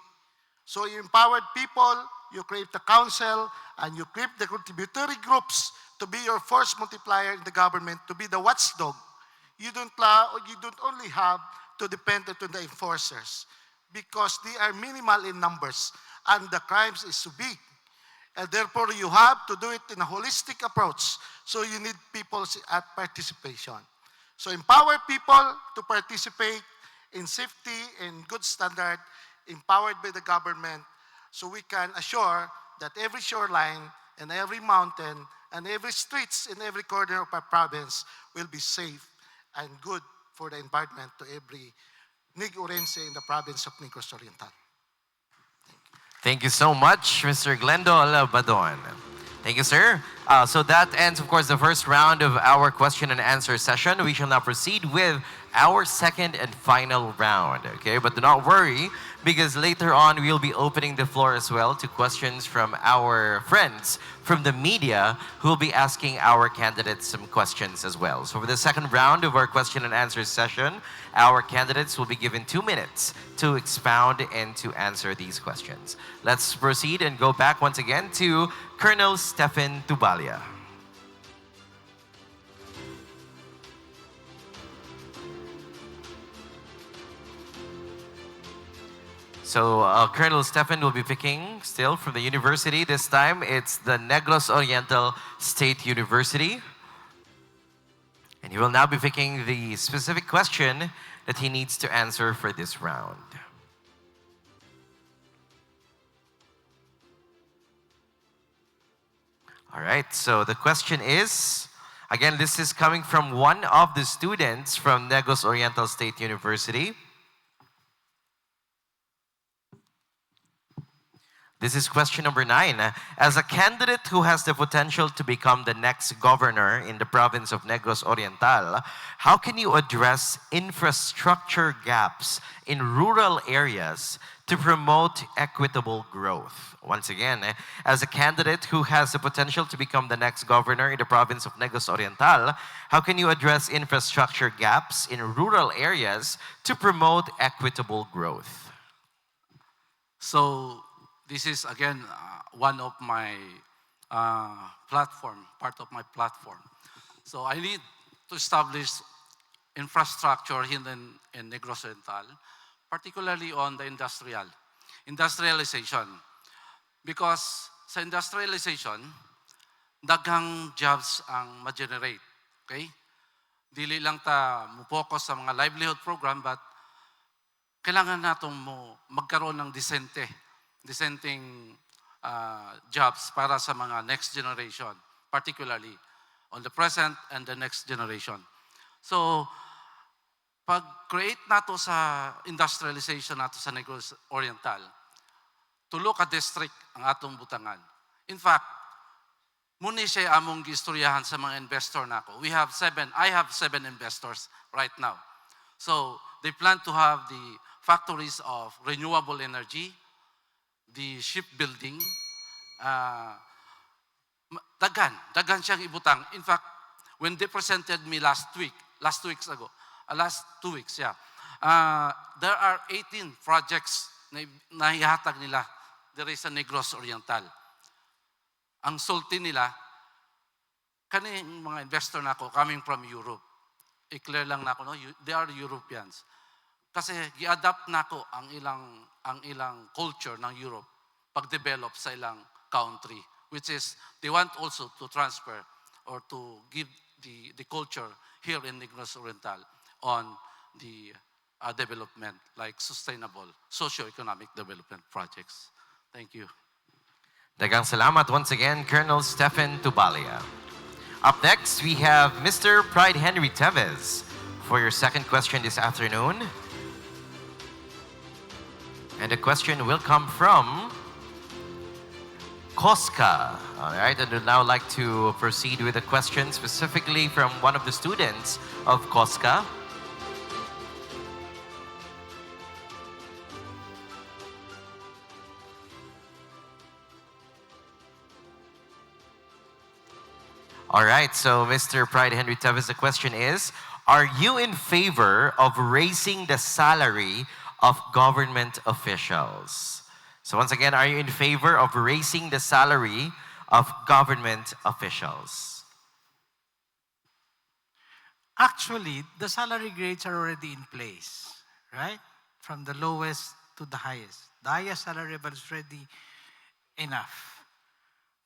So you empowered people, you create the council, and you create the contributory groups to be your force multiplier in the government, to be the watchdog. You don't only have to depend on the enforcers because they are minimal in numbers and the crimes is so big. And therefore, you have to do it in a holistic approach. So you need people's participation. So empower people to participate in safety and good standard, empowered by the government, so we can assure that every shoreline and every mountain and every streets in every corner of our province will be safe and good for the environment to every Nigurense in the province of Negros Oriental. Thank you so much, Mr. Glendol Badon. Thank you, sir. So that ends, of course, the first round of our question and answer session. We shall now proceed with our second and final round, okay? But do not worry, because later on, we'll be opening the floor as well to questions from our friends from the media who will be asking our candidates some questions as well. So for the second round of our question and answer session, our candidates will be given 2 minutes to expound and to answer these questions. Let's proceed and go back once again to Colonel Stephen Tubalia. So Colonel Stephen will be picking still from the university. This time it's the Negros Oriental State University. And he will now be picking the specific question that he needs to answer for this round. All right, so the question is, again, this is coming from one of the students from Negros Oriental State University. This is question number 9. As a candidate who has the potential to become the next governor in the province of Negros Oriental, how can you address infrastructure gaps in rural areas to promote equitable growth? Once again, as a candidate who has the potential to become the next governor in the province of Negros Oriental, how can you address infrastructure gaps in rural areas to promote equitable growth? So this is again one of my part of my platform. So I need to establish infrastructure here in Negros Oriental, particularly on the industrialization. Because sa industrialization, daghang jobs ang ma-generate. Okay? Dili lang ta mo-focus sa mga livelihood program, but kailangan natong magkaroon ng dissenting jobs para sa mga next generation, particularly on the present and the next generation. So, pag-create nato sa industrialization nato sa Negros Oriental, tulo ka district ang atong butangan. In fact, muna siya among gistoryahan sa mga investor nako. I have 7 investors right now. So, they plan to have the factories of renewable energy, the shipbuilding, dagan siyang ibutang. In fact, when they presented me last 2 weeks, there are 18 projects na ihatag nila diri sa Negros Oriental. Ang sulti nila, kaning mga investor nako coming from Europe. I-clear lang nako, no? They are Europeans. Kasi gi-adapt nako ang ilang culture ng Europe pag-develop sa ilang country, which is they want also to transfer or to give the culture here in Negros Oriental on the development, like sustainable socio-economic development projects. Thank you. Dagang salamat once again, Colonel Stephen Tubalia. Up next, we have Mr. Pride Henry Tevez for your second question this afternoon. And the question will come from Koska. All right, and would now like to proceed with a question specifically from one of the students of Koska. All right, so Mr. Pride Henry Tevez, the question is, are you in favor of raising the salary of government officials? So once again, are you in favor of raising the salary of government officials? Actually, the salary grades are already in place, right? From the lowest to the highest. The highest salary level is already enough.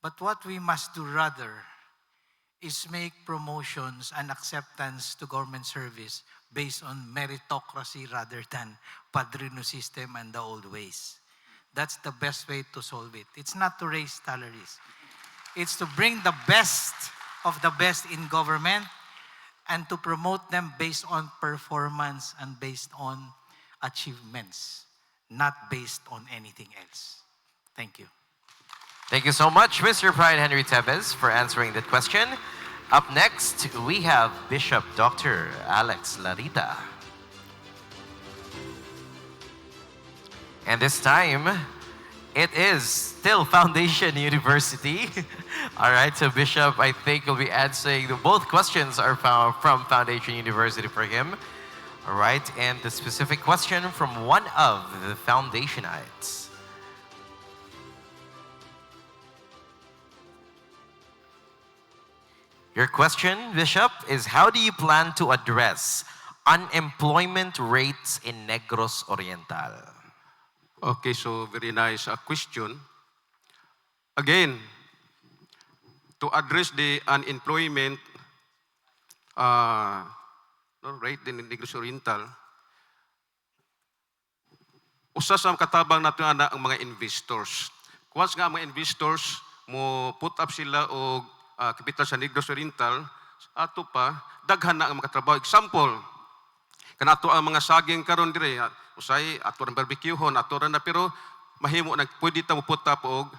But what we must do rather is make promotions and acceptance to government service based on meritocracy rather than padrino system and the old ways. That's the best way to solve it. It's not to raise salaries. It's to bring the best of the best in government and to promote them based on performance and based on achievements, not based on anything else. Thank you. Thank you so much, Mr. Pride Henry Tevez, for answering that question. Up next, we have Bishop Dr. Alex Larita. And this time, it is still Foundation University. All right, so Bishop, I think will be answering, both questions are from Foundation University for him. All right, and the specific question from one of the Foundationites. Your question, Bishop, is how do you plan to address unemployment rates in Negros Oriental? Okay, so very nice question. Again, to address the unemployment rate in Negros Oriental, usa sa katabang nato ana ang mga investors. Once nga ang mga investors mo put up sila og capital sa Negros Oriental, ato pa daghan na ang mga trabaho. Example, kanato ang mga saging karon dire, usay ato ran barbecuehon, ato ran na, pero mahimo na pwede ta mo puta og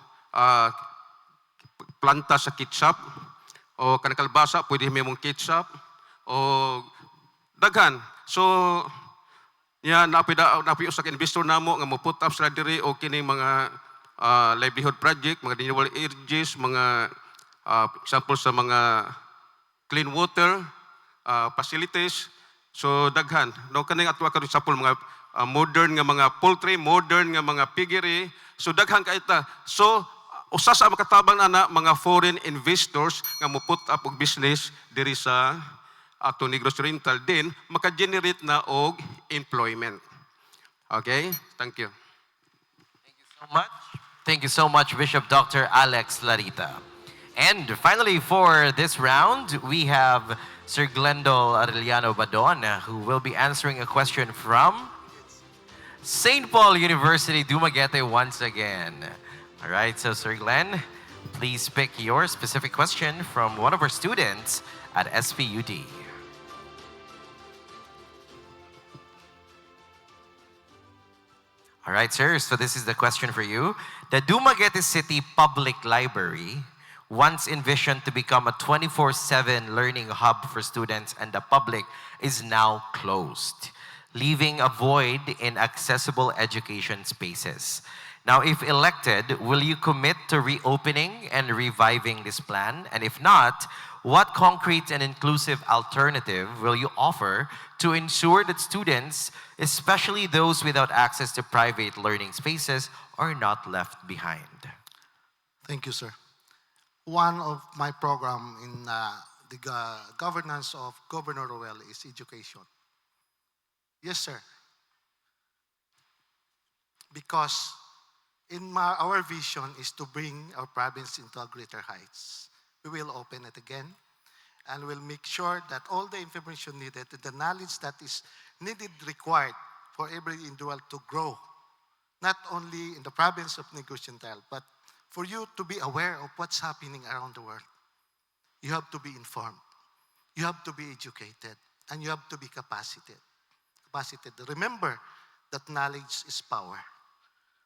planta sa ketchup o kanang kalbasa pwede himong ketchup o daghan. So napi usa ka investor namo nga mo put up sila diri o kining mga livelihood project, mga renewable energies, mga example sa mga clean water facilities. So daghan. No kaning atwa karon example mga modern nga mga poultry, modern nga mga piggery. So daghan kay ta. So usa sa makatabang na mga foreign investors nga mo put up og business diri sa ato Negros Oriental din maka-generate na og employment. Okay? Thank you. So much. Thank you so much, Bishop Dr. Alex Larita. And finally, for this round, we have Sir Glendol Arellano Badon, who will be answering a question from St. Paul University, Dumaguete once again. All right, so Sir Glenn, please pick your specific question from one of our students at SPUD. All right, sir, so this is the question for you. The Dumaguete City Public Library, once envisioned to become a 24/7 learning hub for students and the public, is now closed, leaving a void in accessible education spaces. Now, if elected, will you commit to reopening and reviving this plan? And if not, what concrete and inclusive alternative will you offer to ensure that students, especially those without access to private learning spaces, are not left behind? Thank you, sir. One of my program in the governance of Governor Roel is education. Yes, sir. Because our vision is to bring our province into a greater heights. We will open it again and we'll make sure that all the information needed, the knowledge that is needed, required for every individual to grow, not only in the province of Negros Oriental, but for you to be aware of what's happening around the world. You have to be informed. You have to be educated. And you have to be capacitated. Remember that knowledge is power.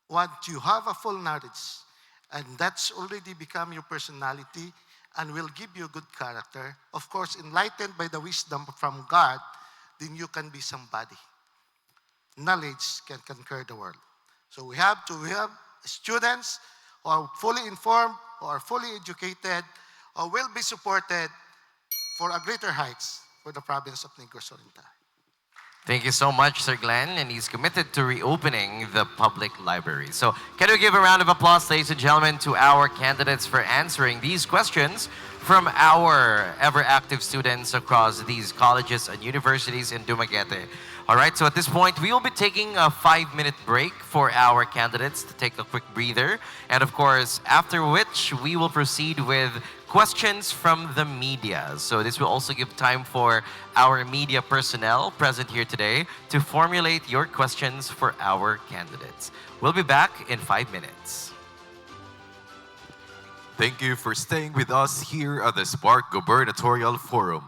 Once you have a full knowledge, and that's already become your personality and will give you a good character, of course, enlightened by the wisdom from God, then you can be somebody. Knowledge can conquer the world. So we have students who are fully informed, who are fully educated, or will be supported for a greater heights for the province of Negros Oriental. Thank you so much, Sir Glenn, and he's committed to reopening the public library. So can we give a round of applause, ladies and gentlemen, to our candidates for answering these questions from our ever-active students across these colleges and universities in Dumaguete. All right, so at this point, we will be taking a 5-minute break for our candidates to take a quick breather. And of course, after which, we will proceed with questions from the media. So this will also give time for our media personnel present here today to formulate your questions for our candidates. We'll be back in 5 minutes. Thank you for staying with us here at the Spark Gubernatorial Forum.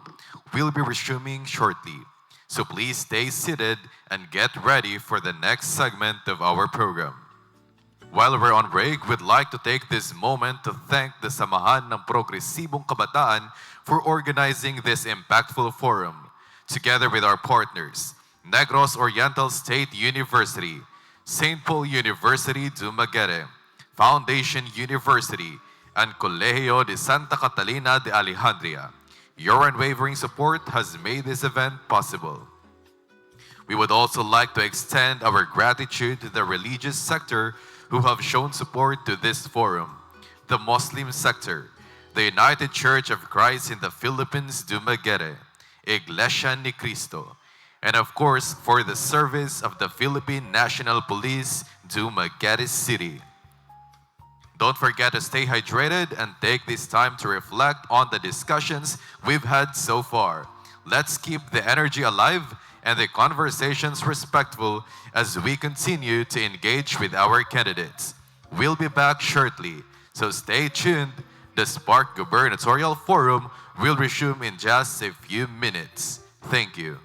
We'll be resuming shortly, so please stay seated and get ready for the next segment of our program. While we're on break, we'd like to take this moment to thank the Samahan ng Progresibong Kabataan for organizing this impactful forum, together with our partners, Negros Oriental State University, St. Paul University Dumaguete, Foundation University, and Colegio de Santa Catalina de Alejandria. Your unwavering support has made this event possible. We would also like to extend our gratitude to the religious sector who have shown support to this forum, the Muslim sector, the United Church of Christ in the Philippines, Dumaguete, Iglesia ni Cristo, and of course for the service of the Philippine National Police, Dumaguete City. Don't forget to stay hydrated and take this time to reflect on the discussions we've had so far. Let's keep the energy alive and the conversations respectful as we continue to engage with our candidates. We'll be back shortly, so stay tuned. The Spark Gubernatorial Forum will resume in just a few minutes. Thank you.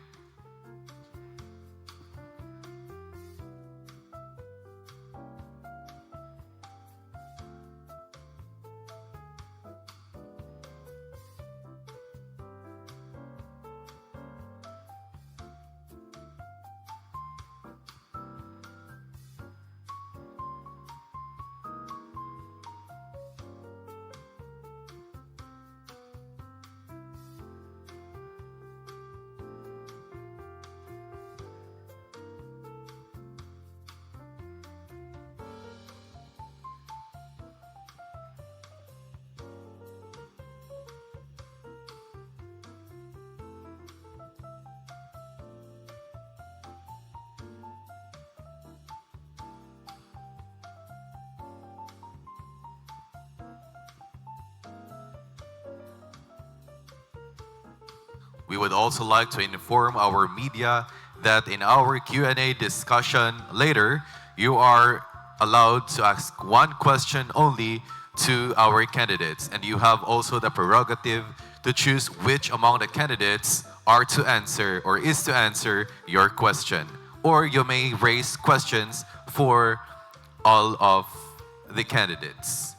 We would also like to inform our media that in our Q&A discussion later, you are allowed to ask one question only to our candidates, and you have also the prerogative to choose which among the candidates are to answer or is to answer your question. Or you may raise questions for all of the candidates.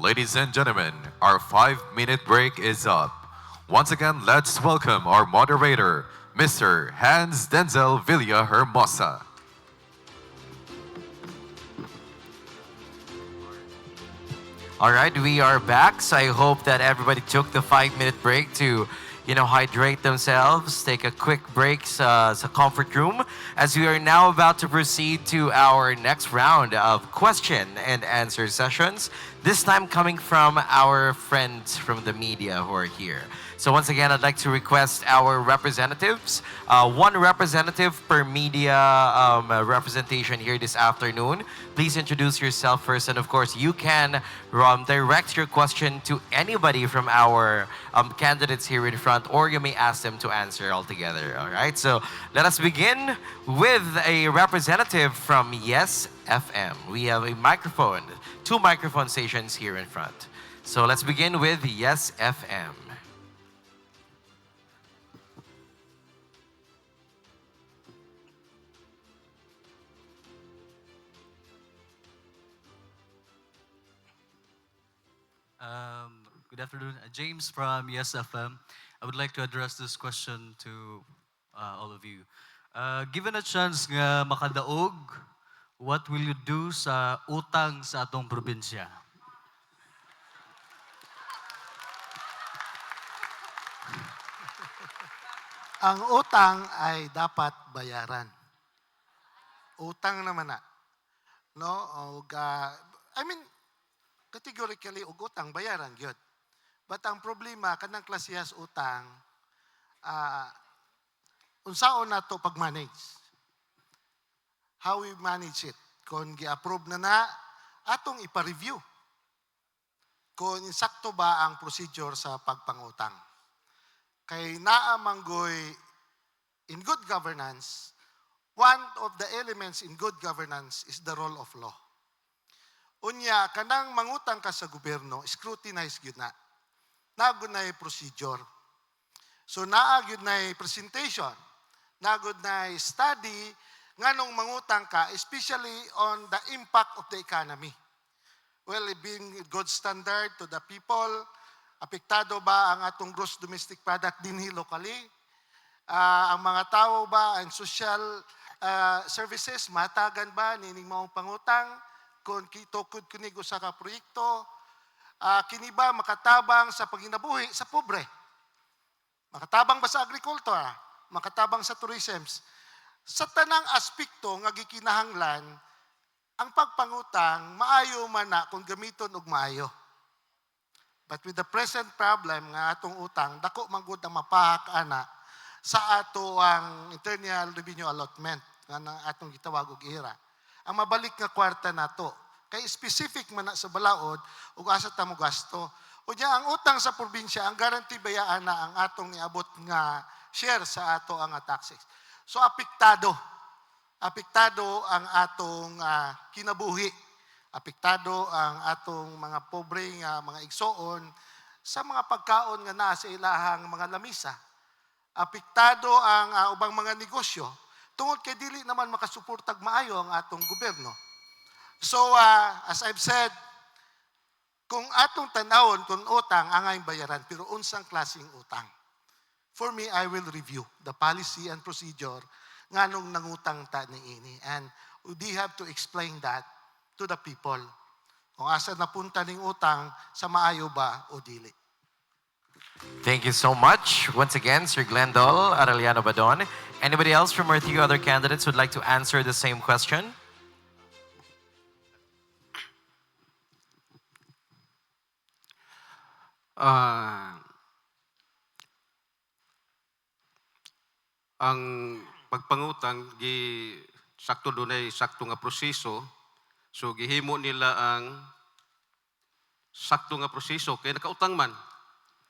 Ladies and gentlemen, our 5-minute break is up. Once again, let's welcome our moderator, Mr. Hans Denzel Villahermosa. All right, we are back. So I hope that everybody took the 5-minute break to, hydrate themselves, take a quick break sa comfort room, as we are now about to proceed to our next round of question and answer sessions. This time coming from our friends from the media who are here. So once again, I'd like to request our representatives, one representative per media representation here this afternoon. Please introduce yourself first, and of course, you can direct your question to anybody from our candidates here in front, or you may ask them to answer altogether. All right, so let us begin with a representative from Yes FM. We have a microphone, 2 microphone stations here in front. So let's begin with Yes FM. Good afternoon. James from Yes FM. I would like to address this question to all of you. Given a chance nga makadaog, what will you do sa utang sa atong probinsya? Ang utang ay dapat bayaran. Utang naman na. No? Categorically, utang bayaran, gyud. But ang problema, kanang klasihas utang, unsaon na to pag-manage? How we manage it? Kung gi-approve na, atong ipa-review. Kung insakto ba ang procedure sa pagpangutang. Kay naamanggoy in good governance, one of the elements in good governance is the role of law. Unya, kanang mangutang ka sa gobyerno, scrutinize gyud na. Nagud na procedure. So naagud na presentation, nagud na study, nganong mangutang ka, especially on the impact of the economy. Well, being good standard to the people, apektado ba ang atong gross domestic product dinhi locally? Ang mga tao ba, ang social services, matagan ba nining maong pangutang? Kung kitukod kunig sa ka proyekto, kini ba makatabang sa paginabuhi sa pobre? Makatabang ba sa agrikultura? Makatabang sa tourism? Sa tanang aspekto nga gikinahanglan, ang pagpangutang maayo man na kung gamiton og maayo. But with the present problem nga atong utang, dako man gud ang mapahak ana sa ato ang internal revenue allotment nga atong gitawag og IRA. Ang mabalik nga kwarta nato kay specific man na sa balaod ug asa ta mo gasto. Unya ang utang sa probinsya, ang guarantee bayaan na ang atong niabot nga share sa ato ang taxes. So apektado ang atong kinabuhi. Apektado ang atong mga pobre nga mga igsoon sa mga pagkaon nga naa sa ilahang mga lamisa. Apektado ang ubang mga negosyo tungod kay dili naman makasuportag maayo ang atong gobyerno. So as I've said, kung atong tanawon kung utang angay bayaran, pero unsang klaseng utang? For me, I will review the policy and procedure nganong nangutang ta niini, and we have to explain that to the people. Kung asa napunta ning utang, sa maayo ba o dili. Thank you so much. Once again, Sir Glendol Arellano Badon. Anybody else from our 3 other candidates would like to answer the same question? Ang pagpangutang sakto dunay sakto nga proseso, so gihimo nila ang sakto nga proseso kay nakautang man,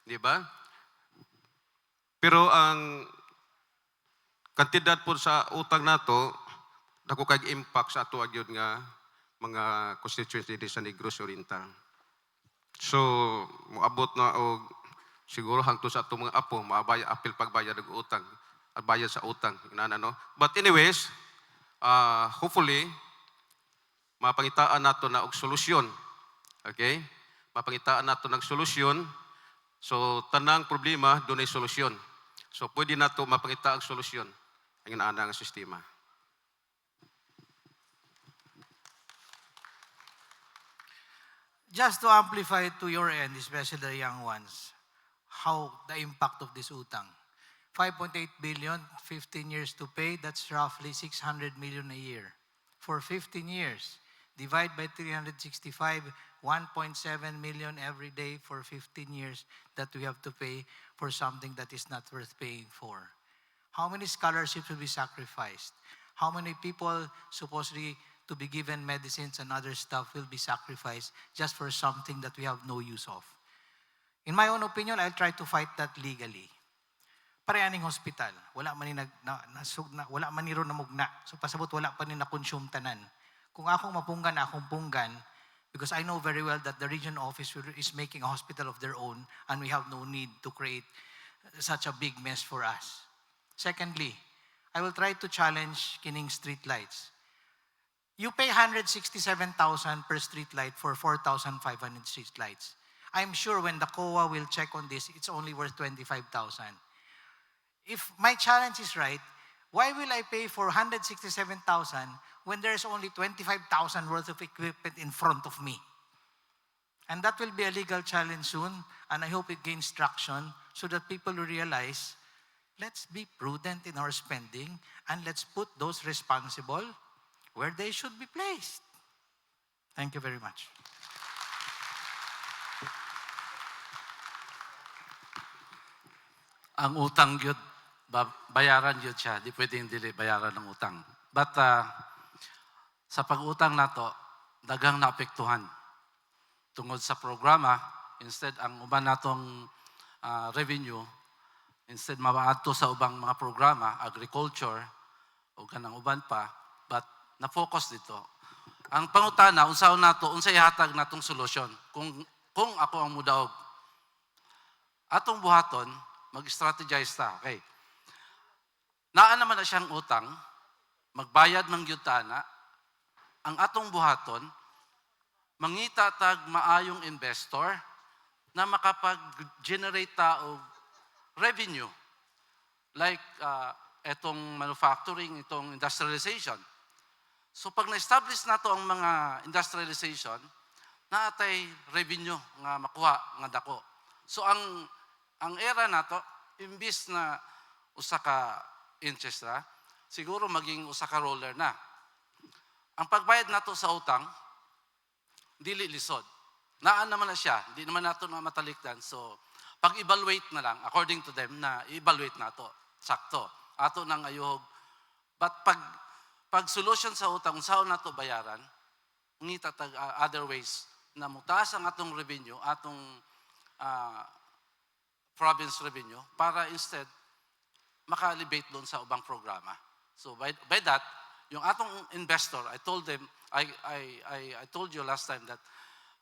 di ba? Pero ang kantidad po sa utang nato dako kay impact sa ato agyud nga mga constituency sa Negros Oriental. So moabot na og siguro hangtod sa ato mga apo maabaya apil pagbayad og utang at bayad sa utang, no? But anyways, hopefully, mapangitaan nato na og solusyon. Okay? mapangitaan nato ng solusyon. So tanang problema dunay solusyon. So pwede nato mapangita ang solusyon ang ana nga sistema. Just to amplify to your end, especially the young ones, how the impact of this utang. 5.8 billion, 15 years to pay, that's roughly 600 million a year. For 15 years, divide by 365, 1.7 million every day for 15 years that we have to pay for something that is not worth paying for. How many scholarships will be sacrificed? How many people supposedly to be given medicines and other stuff will be sacrificed just for something that we have no use of? In my own opinion, I'll try to fight that legally. Parehaning hospital, wala man ni wala man ni ron namugna. So pasabot wala pa ni na-consume tanan. Kung akong mapunggan, akong punggan, because I know very well that the region office is making a hospital of their own and we have no need to create such a big mess for us. Secondly, I will try to challenge kining street lights. You pay 167,000 per street light for 4,500 street lights. I'm sure when the COA will check on this, it's only worth 25,000. If my challenge is right, why will I pay for 167,000 when there's only 25,000 worth of equipment in front of me? And that will be a legal challenge soon, and I hope it gains traction so that people will realize, let's be prudent in our spending and let's put those responsible where they should be placed. Thank you very much. Ang utang yun, bayaran yun siya. Di pwedeng dili bayaran ng utang. But sa pag-utang nato, daghang naapektuhan. Tungod sa programa, instead ang uban natong revenue, instead mabaadto sa ubang mga programa, agriculture, o kanang uban pa, but na-focus dito. Ang pangutana, unsaon nato, unsay hatag natong solusyon. Kung ako ang mudaog, atong buhaton, mag-strategize ta. Okay. Naa naman na siyang utang, magbayad ng yutana, ang atong buhaton, mangita tag maayong investor na makapag-generate ta og revenue. Like etong manufacturing, itong industrialization. So pag na-establish na to ang mga industrialization, naatay revenue nga makuha nga dako. So ang era nato, imbis na usa ka interest na, siguro maging usa ka roller na. Ang pagbayad nato sa utang, dili lisod. Naan naman na siya, hindi naman nato na matalikdan. So, pag-evaluate na lang, according to them, na evaluate nato. Sakto. Ato nang ayuhog. But pag solution sa utang, saan nato bayaran, ngita tag other ways na mutaas ang atong revenue, atong province revenue, para instead maka-elevate doon sa ubang programa. So by that, yung atong investor, I told them, I told you last time that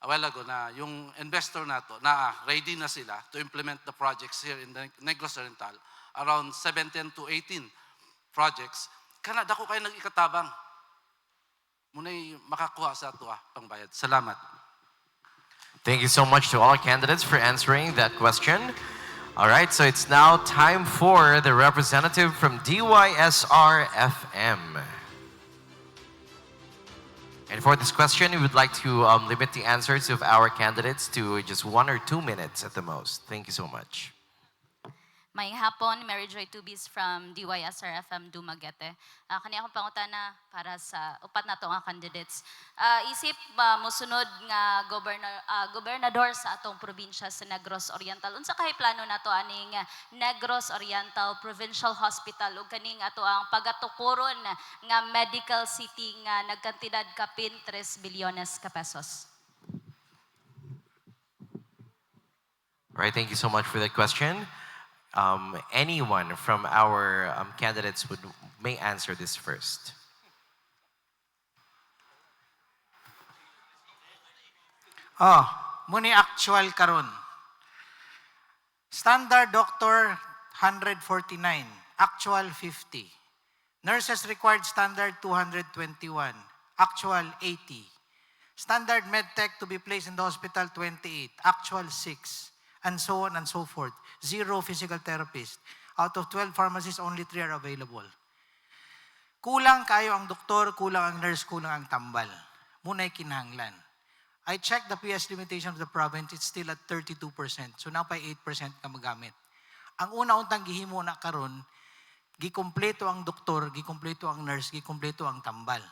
a while ago na yung investor nato na ready na sila to implement the projects here in the Negros Oriental, around 17 to 18 projects. Kana dako kay nag-ikatabang. Munay makakuha sa ato pangbayad. Salamat. Thank you so much to all candidates for answering that question. All right, so it's now time for the representative from DYSR-FM. And for this question, we would like to limit the answers of our candidates to just 1 or 2 minutes at the most. Thank you so much. May hapon, Mary Joy Tubis from DYSR-FM Dumaguete. Kani akong pangutana para sa upat na to nga candidates. Isip mosunod nga gobernador sa atong probinsya sa Negros Oriental. Unsa kay plano nato aning Negros Oriental Provincial Hospital ug kaning ato ang pagatukuron nga medical city nga nagkantidad kapin 3 bilyones ka pesos. All right, thank you so much for that question. Anyone from our candidates may answer this first. Muni actual karon. Standard doctor 149, actual 50. Nurses required standard 221, actual 80. Standard medtech to be placed in the hospital, 28. Actual, 6. And so on and so forth. 0 physical therapists. Out of 12 pharmacies, only 3 are available. Kulang kayo ang doktor, kulang ang nurse, kulang ang tambal. Muna'y kinahanglan. I checked the PS limitation of the province, it's still at 32%. So now pa 8% ka magamit. Ang una-untang gihimo na karon, gikumpleto ang doktor, gikumpleto ang nurse, gikumpleto ang tambal.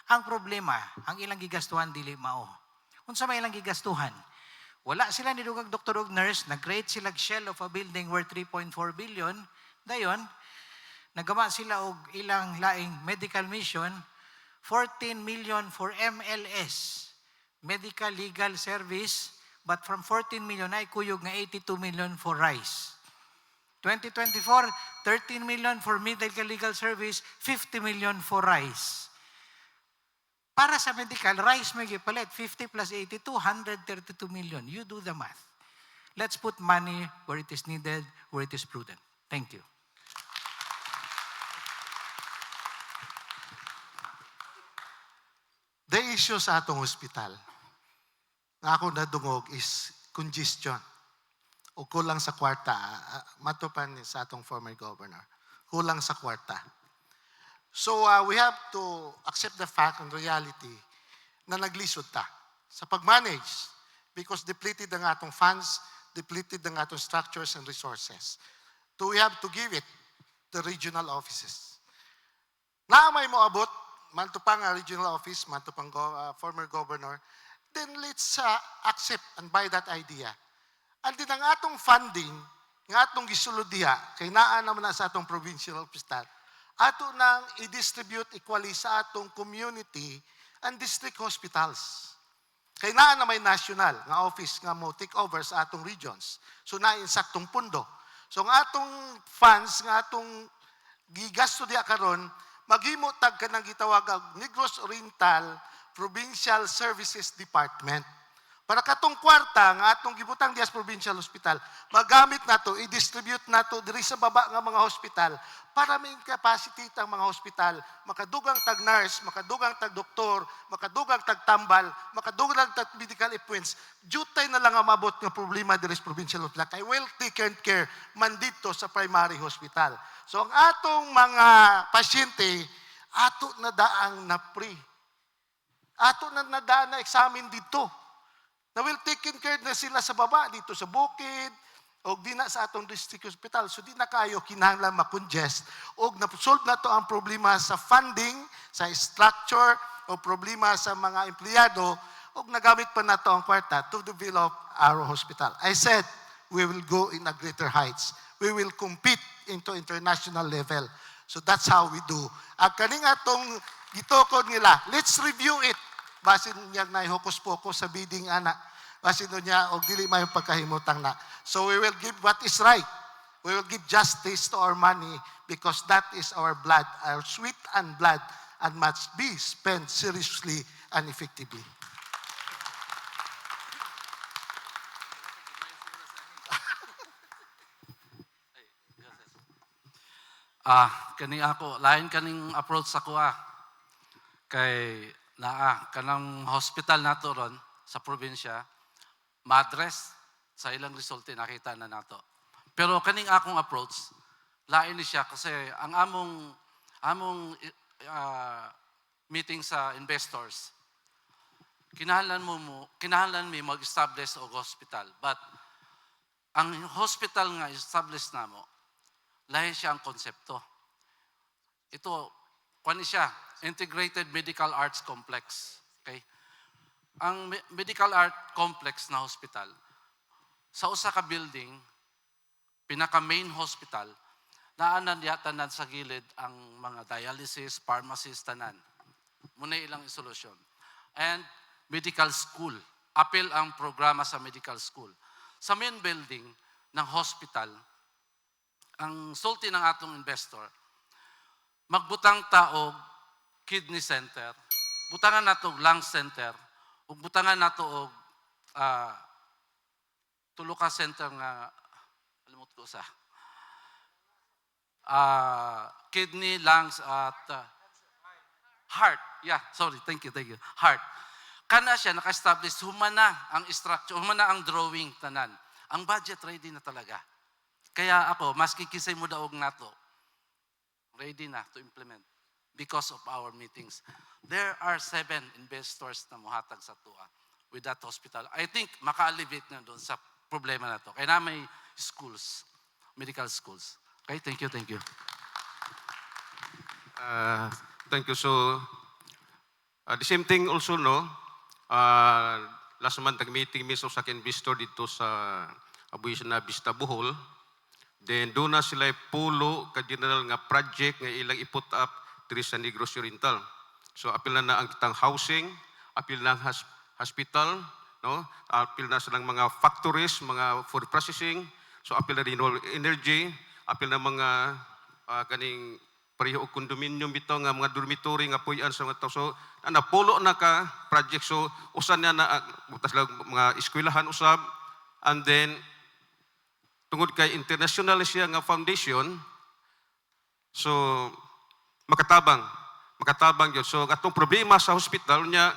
Ang problema, ang ilang gigastuhan dili mao. Unsa may ilang gigastuhan? Wala sila nidugag doktor ug nurse, nag-create sila shell of a building worth 3.4 billion. Dayon, nagama sila og ilang laing medical mission, 14 million for MLS, medical legal service, but from 14 million ay kuyog nga 82 million for rice. 2024, 13 million for medical legal service, 50 million for rice. Para sa medical, rice may gipalit, 50 plus 82, 132 million. You do the math. Let's put money where it is needed, where it is prudent. Thank you. The issue sa atong hospital, na ako nadungog is congestion. O kulang sa kwarta. Matupan sa atong former governor. Kulang sa kwarta. So we have to accept the fact and reality na naglisod ta sa pag-manage because depleted ang atong funds, depleted ang atong structures and resources. So we have to give it the regional offices. Na may moabot, mantupang regional office, mantupang former governor, then let's accept and buy that idea. And din ang atong funding, ng atong gisulod diha, kay naa naman na sa atong provincial hospital, ato nang i-distribute equally sa atong community and district hospitals. Kay naa na may national nga office nga mo take over sa atong regions. So na insaktong pundo. So ang atong funds nga atong gigasto diha karon maghimo tag kanang gitawag og Negros Oriental Provincial Services Department. Para katong kwarta nga atong gibutang dias provincial hospital, magamit nato, i-distribute nato diri sa baba nga mga hospital para may capacity ang mga hospital, makadugang tag nurse, makadugang tag doktor, makadugang tag tambal, makadugang tag medical equipments. Jutay na lang ang mabot nga problema diri sa provincial hospital kay well taken care man dito sa primary hospital. So ang atong mga pasyente ato na daang na free. Ato na nadaan na examine dito. Na will taken care na sila sa baba, dito sa bukid, o di na sa atong district hospital. So di na kayo kinahanglan makongest. O na-solve na to ang problema sa funding, sa structure, o problema sa mga empleyado, o nagamit pa na to ang kwarta to develop our hospital. I said, we will go in a greater heights. We will compete into international level. So that's how we do. Ang kaning atong gitokod nila, let's review it. Basin niya na hokus-pokus sa bidding anak. Basin niya og dili may pagkahimutang na. So we will give what is right. We will give justice to our money because that is our blood, our sweat and blood, and must be spent seriously and effectively. Kani ako, lain kaning approach ako kay kanang hospital nato ron sa probinsya, ma-address sa ilang resulti nakita na nato. Pero kaning akong approach, lain ni siya kasi ang among meeting sa investors, kinahanglan mi mag-establish og hospital. But ang hospital nga establish namo, lahi siya ang konsepto. Ito, kuan siya, Integrated Medical Arts Complex. Okay? Ang medical art complex na hospital, sa usa ka building, pinaka main hospital, naanan tanan sa gilid ang mga dialysis, pharmacies, tanan. Muna ilang isolusyon. And medical school. Apil ang programa sa medical school. Sa main building ng hospital, ang sulti ng atong investor, magbutang taog kidney center, butangan nato og lung center, ug butangan nato og tulo ka center nga alimot ko sa kidney, lungs at heart. Yeah, sorry, thank you. Heart. Kana siya naka-establish, humana ang structure, humana ang drawing tanan. Ang budget ready na talaga. Kaya ako, maski kisay mo daog nato, ready na to implement because of our meetings. There are 7 investors na muhatag sa tuwa with that hospital. I think maka-alleviate na doon sa problema na to. Kaya na may schools, medical schools. Okay, thank you, thank you. Thank you. So, the same thing also, no? Last month, nag-meeting mismo sa investor dito sa Abuyan na Vista Bohol. Then, doon na sila pulo ka-general nga project nga ilang i-put up diri sa Negros Oriental. So, apil na ang kitang housing, apil na ang hospital, no? Apil na silang mga factories, mga food processing. So, apil na renewable energy, apil na mga kaning pareho og condominium bitaw nga mga dormitory nga puy-an sa mga tao. So napulo na ka project. So usan na butas lang mga eskwelahan usab, and then tungod kay international siya nga foundation, so makatabang yun. So atong problema sa hospital niya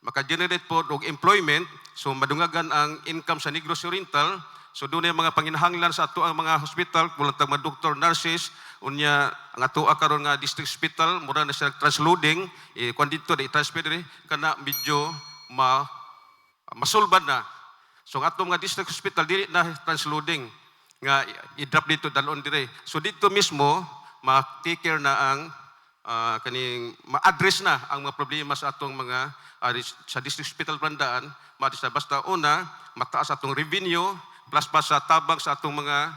maka-generate po og employment, so madungagan ang income sa Negros Oriental. So doon yung mga panginahanglan sa ato ang mga hospital, mula tag mga doktor, nurses, unya ang ato karon nga district hospital, mura na siya transloading, kung dito na i-transfer diri, kana medyo masulbad na. So ang ato mga district hospital, dili na transloading, nga i-drop dito, dalon dire. So dito mismo, ma-take care na ang ma-address na ang mga problema sa atong mga sa district hospital Bandaan, basta una, mataas atong revenue, plus pa sa tabang sa atong mga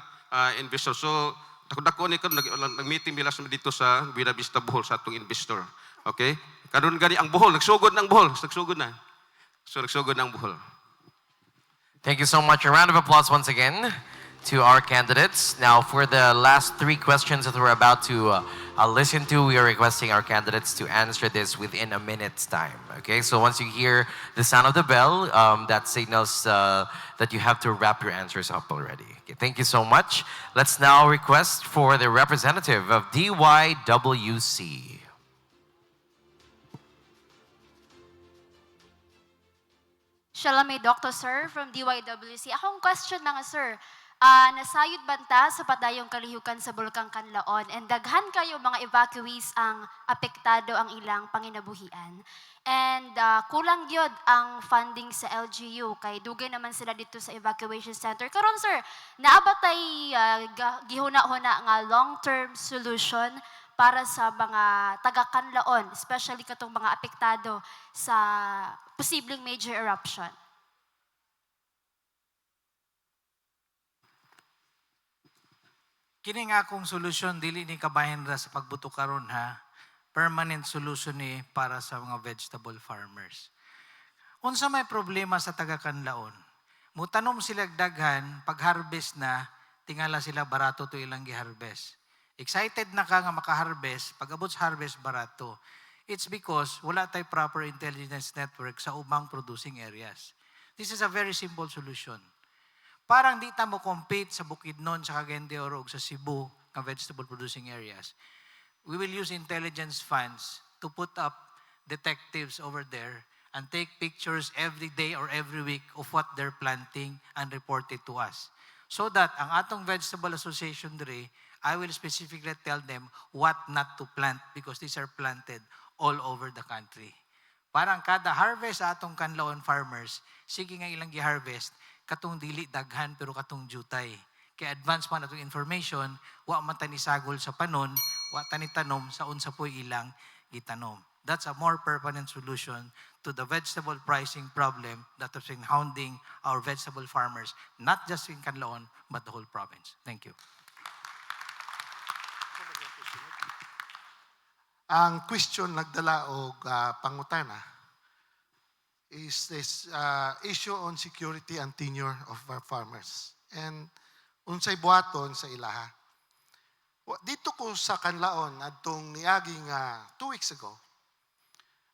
investor. So, dako ni karon nag-meeting bilas dito sa Buena Vista Bohol sa atong investor. Okay? Karon gani ang Bohol, nagsugod na ang Bohol, nagsugod na. So, nagsugod na ang Bohol. Thank you so much. A round of applause once again to our candidates. Now, for the last 3 questions that we're about to listen to, we are requesting our candidates to answer this within a minute's time. Okay, so once you hear the sound of the bell, that signals that you have to wrap your answers up already. Okay, thank you so much. Let's now request for the representative of DYWC. Shalom, Dr. Sir from DYWC. Akong question na nga, sir. Nasayod banta sa padayong kalihukan sa Bulkang Kanlaon and daghan kayo mga evacuees ang apektado ang ilang panginabuhian. And kulang gyud ang funding sa LGU kay dugay naman sila dito sa evacuation center. Karon sir, naabatay gihuna-huna nga long-term solution para sa mga taga-Kanlaon, especially katong mga apektado sa posibleng major eruption. Kini nga akong solusyon dili ni kabahin ra sa pagbuto karon ha. Permanent solution ni para sa mga vegetable farmers. Unsa may problema sa taga-Kanlaon? Mutanom sila daghan pag harvest na tingala sila barato to ilang gi-harvest. Excited na ka nga maka-harvest, pag abot sa harvest barato. It's because wala tay proper intelligence network sa ubang producing areas. This is a very simple solution. Parang di ta mo compete sa Bukidnon, sa Cagayan de Oro, sa Cebu, ng vegetable producing areas. We will use intelligence funds to put up detectives over there and take pictures every day or every week of what they're planting and report it to us. So that ang atong vegetable association dire, I will specifically tell them what not to plant because these are planted all over the country. Parang kada harvest sa atong Kanlaon farmers, sige nga ilang gi-harvest, katong dili daghan pero katong jutay. Kaya advance man atong information, wa man tani sagol sa panon, wa tani tanom sa unsa poy ilang gitanom. That's a more permanent solution to the vegetable pricing problem that has been hounding our vegetable farmers, not just in Kanlaon, but the whole province. Thank you. Ang question nagdala og pangutana is this issue on security and tenure of our farmers. And unsay buhaton sa ilaha. Dito ko sa Kanlaon, adtong niaging 2 weeks ago,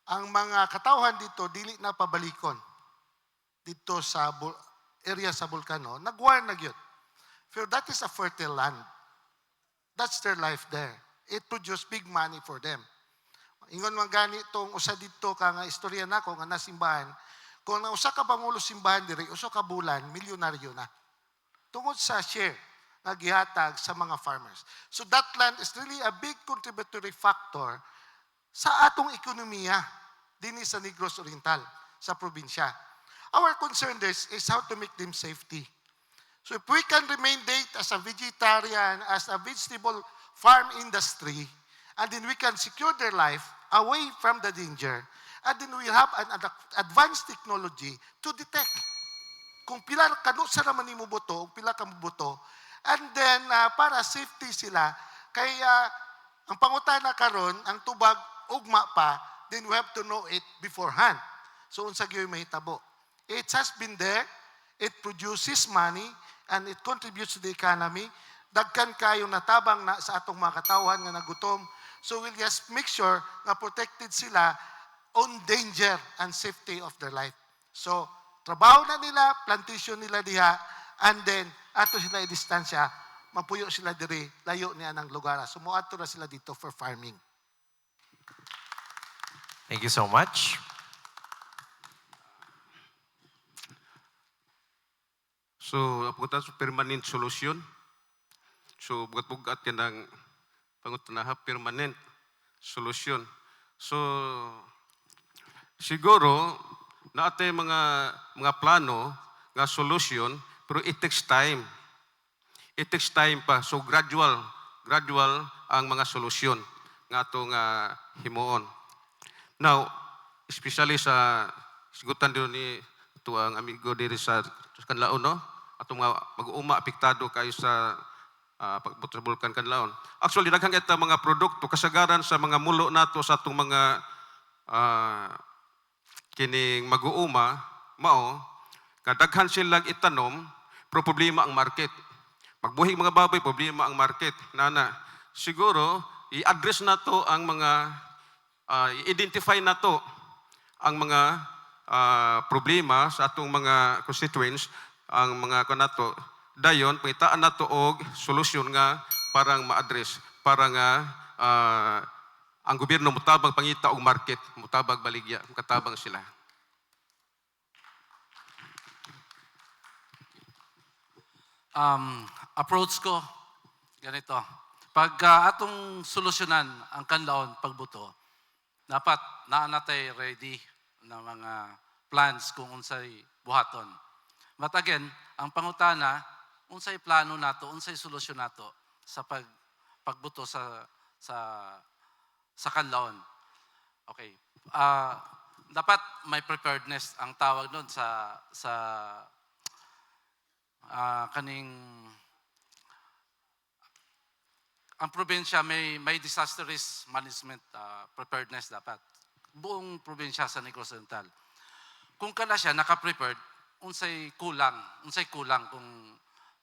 ang mga katawhan dito, dili na pabalikon. Dito sa area sa Bulkano, nag-war na gyud. For that is a fertile land. That's their life there. It produced big money for them. Ingon man gani itong usa dito ka nga istorya nako nga nasimbahan, kung na usa ka pangulo simbahan diri, usa ka bulan, milyonaryo na. Tungod sa share nga gihatag sa mga farmers. So that land is really a big contributory factor sa atong ekonomiya dinhi sa Negros Oriental, sa probinsya. Our concern is how to make them safety. So if we can remain as a vegetarian, as a vegetable farm industry, and then we can secure their life away from the danger, and then we'll have an advanced technology to detect kung pila kano sa naman mo buto, pila ka buto, and then para safety sila, kaya ang pangutana karon ang tubag ugma pa, then we have to know it beforehand. So unsa gyud mahitabo. It has been there, it produces money, and it contributes to the economy. Dagkan kayo natabang na sa atong mga katawan nga nagutom. So we'll just make sure na protected sila on danger and safety of their life. So, trabaho na nila, plantation nila diha, and then, ato sila i-distansya, mapuyo sila diri, layo niya ng lugar. So, muadto na sila dito for farming. Thank you so much. So, apunta sa permanent solution. So, bugat-bugat yan ang pangutanaha, permanent solution. So, siguro, naatay mga plano, nga solution, pero it takes time. It takes time pa. So, gradual ang mga solusyon nga itong himuon. Now, especially sa sigutan din ni ito ang amigo diri sa Kanlaon, no? Atong mga mag-uuma apektado kayo sa pagbutbulkan Kanlaon. Actually, daghang kita mga produkto kasagaran sa mga mulo nato sa atong mga kining mag-uuma mao kadaghan sila itanom pero problema ang market. Magbuhig mga baboy, problema ang market. Nana, siguro i-address nato ang mga i-identify nato ang mga problema sa atong mga constituents, ang mga kanato dayon pangitaan nato og solusyon nga parang ma-address para nga ang gobyerno mutabang pangita og market, mutabang baligya, katabang sila. Approach ko ganito. Pag atong solusyonan ang kanlaon pagbuto, dapat naanatay ready na mga plans kung unsay buhaton. But again, ang pangutana, unsay plano nato, unsay solusyon nato sa pagbuto sa kanlaon. Okay. Dapat may preparedness ang tawag doon sa kaning ang probinsya may disaster risk management preparedness dapat. Buong probinsya sa Negros Oriental. Kung kana siya naka-prepared, unsay kulang kung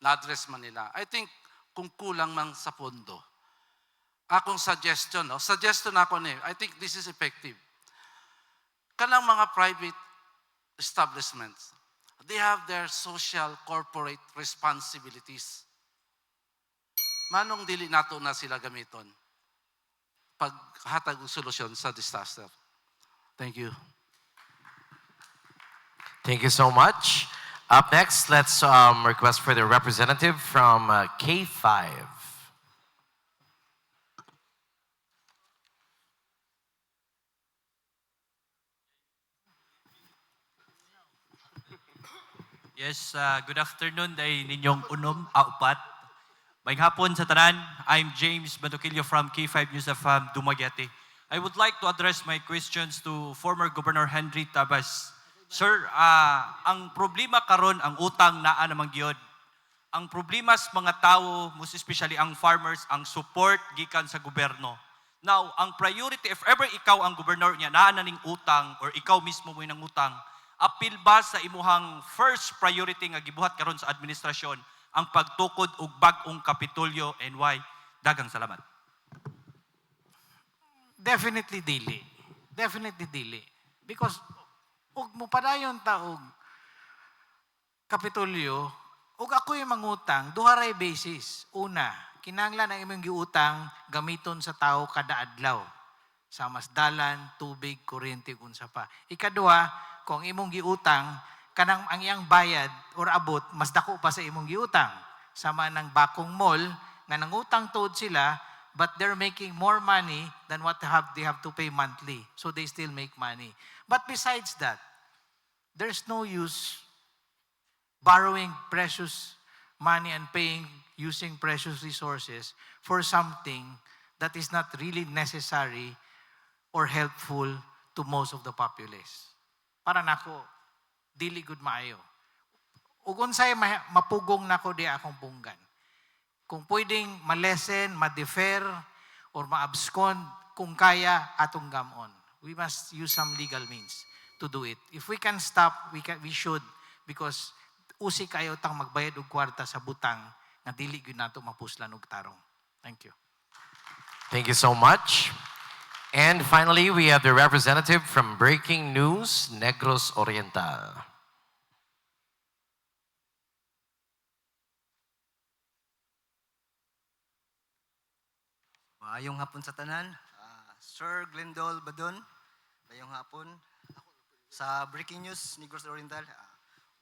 na-address man nila. I think kung kulang man sa pondo. Akong suggestion ako ni, I think this is effective. Kanang mga private establishments, they have their social corporate responsibilities. Manong dili nato na sila gamiton paghatag og solusyon sa disaster. Thank you. Thank you so much. Up next, let's request for the representative from K5. Yes, good afternoon dahil ninyong upat. May hapon sa tanan, I'm James Batukilio from K5 News of Dumaguete. I would like to address my questions to former Governor Henry Tabas. Sir, ang problema karon ang utang naa namang gyud. Ang problema sa mga tao, most especially ang farmers, ang support gikan sa gobyerno. Now, ang priority, if ever ikaw ang gobernador niya, naa na ning utang or ikaw mismo mo nang utang, apil ba sa imuhang first priority nga gibuhat karon sa administrasyon ang pagtukod og bag-ong Kapitolyo and why? Daghang salamat. Definitely dili. Definitely dili. Because ug mo padayon ta og Kapitolyo, ug ako yung mangutang, duha ray basis. Una, kinahanglan ang imong giutang gamiton sa tao kada adlaw. sa masdalan, tubig, kuryente, unsa pa. Ikaduha, kung imong giutang, kanang ang iyang bayad or abot, mas dako pa sa imong giutang. Sama ng bakong mall, nga nangutang tuod sila, but they're making more money than what they have to pay monthly. So they still make money. But besides that, there's no use borrowing precious money and using precious resources for something that is not really necessary or helpful to most of the populace. Para nako, dili gud maayo. Ug unsay mapugong nako di akong punggan. Kung pwedeng ma-lessen, ma-defer, or ma-abscond, kung kaya, atong gamon. We must use some legal means to do it. If we can stop, we should, because usi kayo tang magbayad og kwarta sa butang nga dili gyud nato mapuslan og tarong. Thank you. Thank you so much. And finally, we have the representative from Breaking News, Negros Oriental. Maayong hapon sa tanan. Sir Glendol Badon, maayong hapon. Sa Breaking News, Negros Oriental.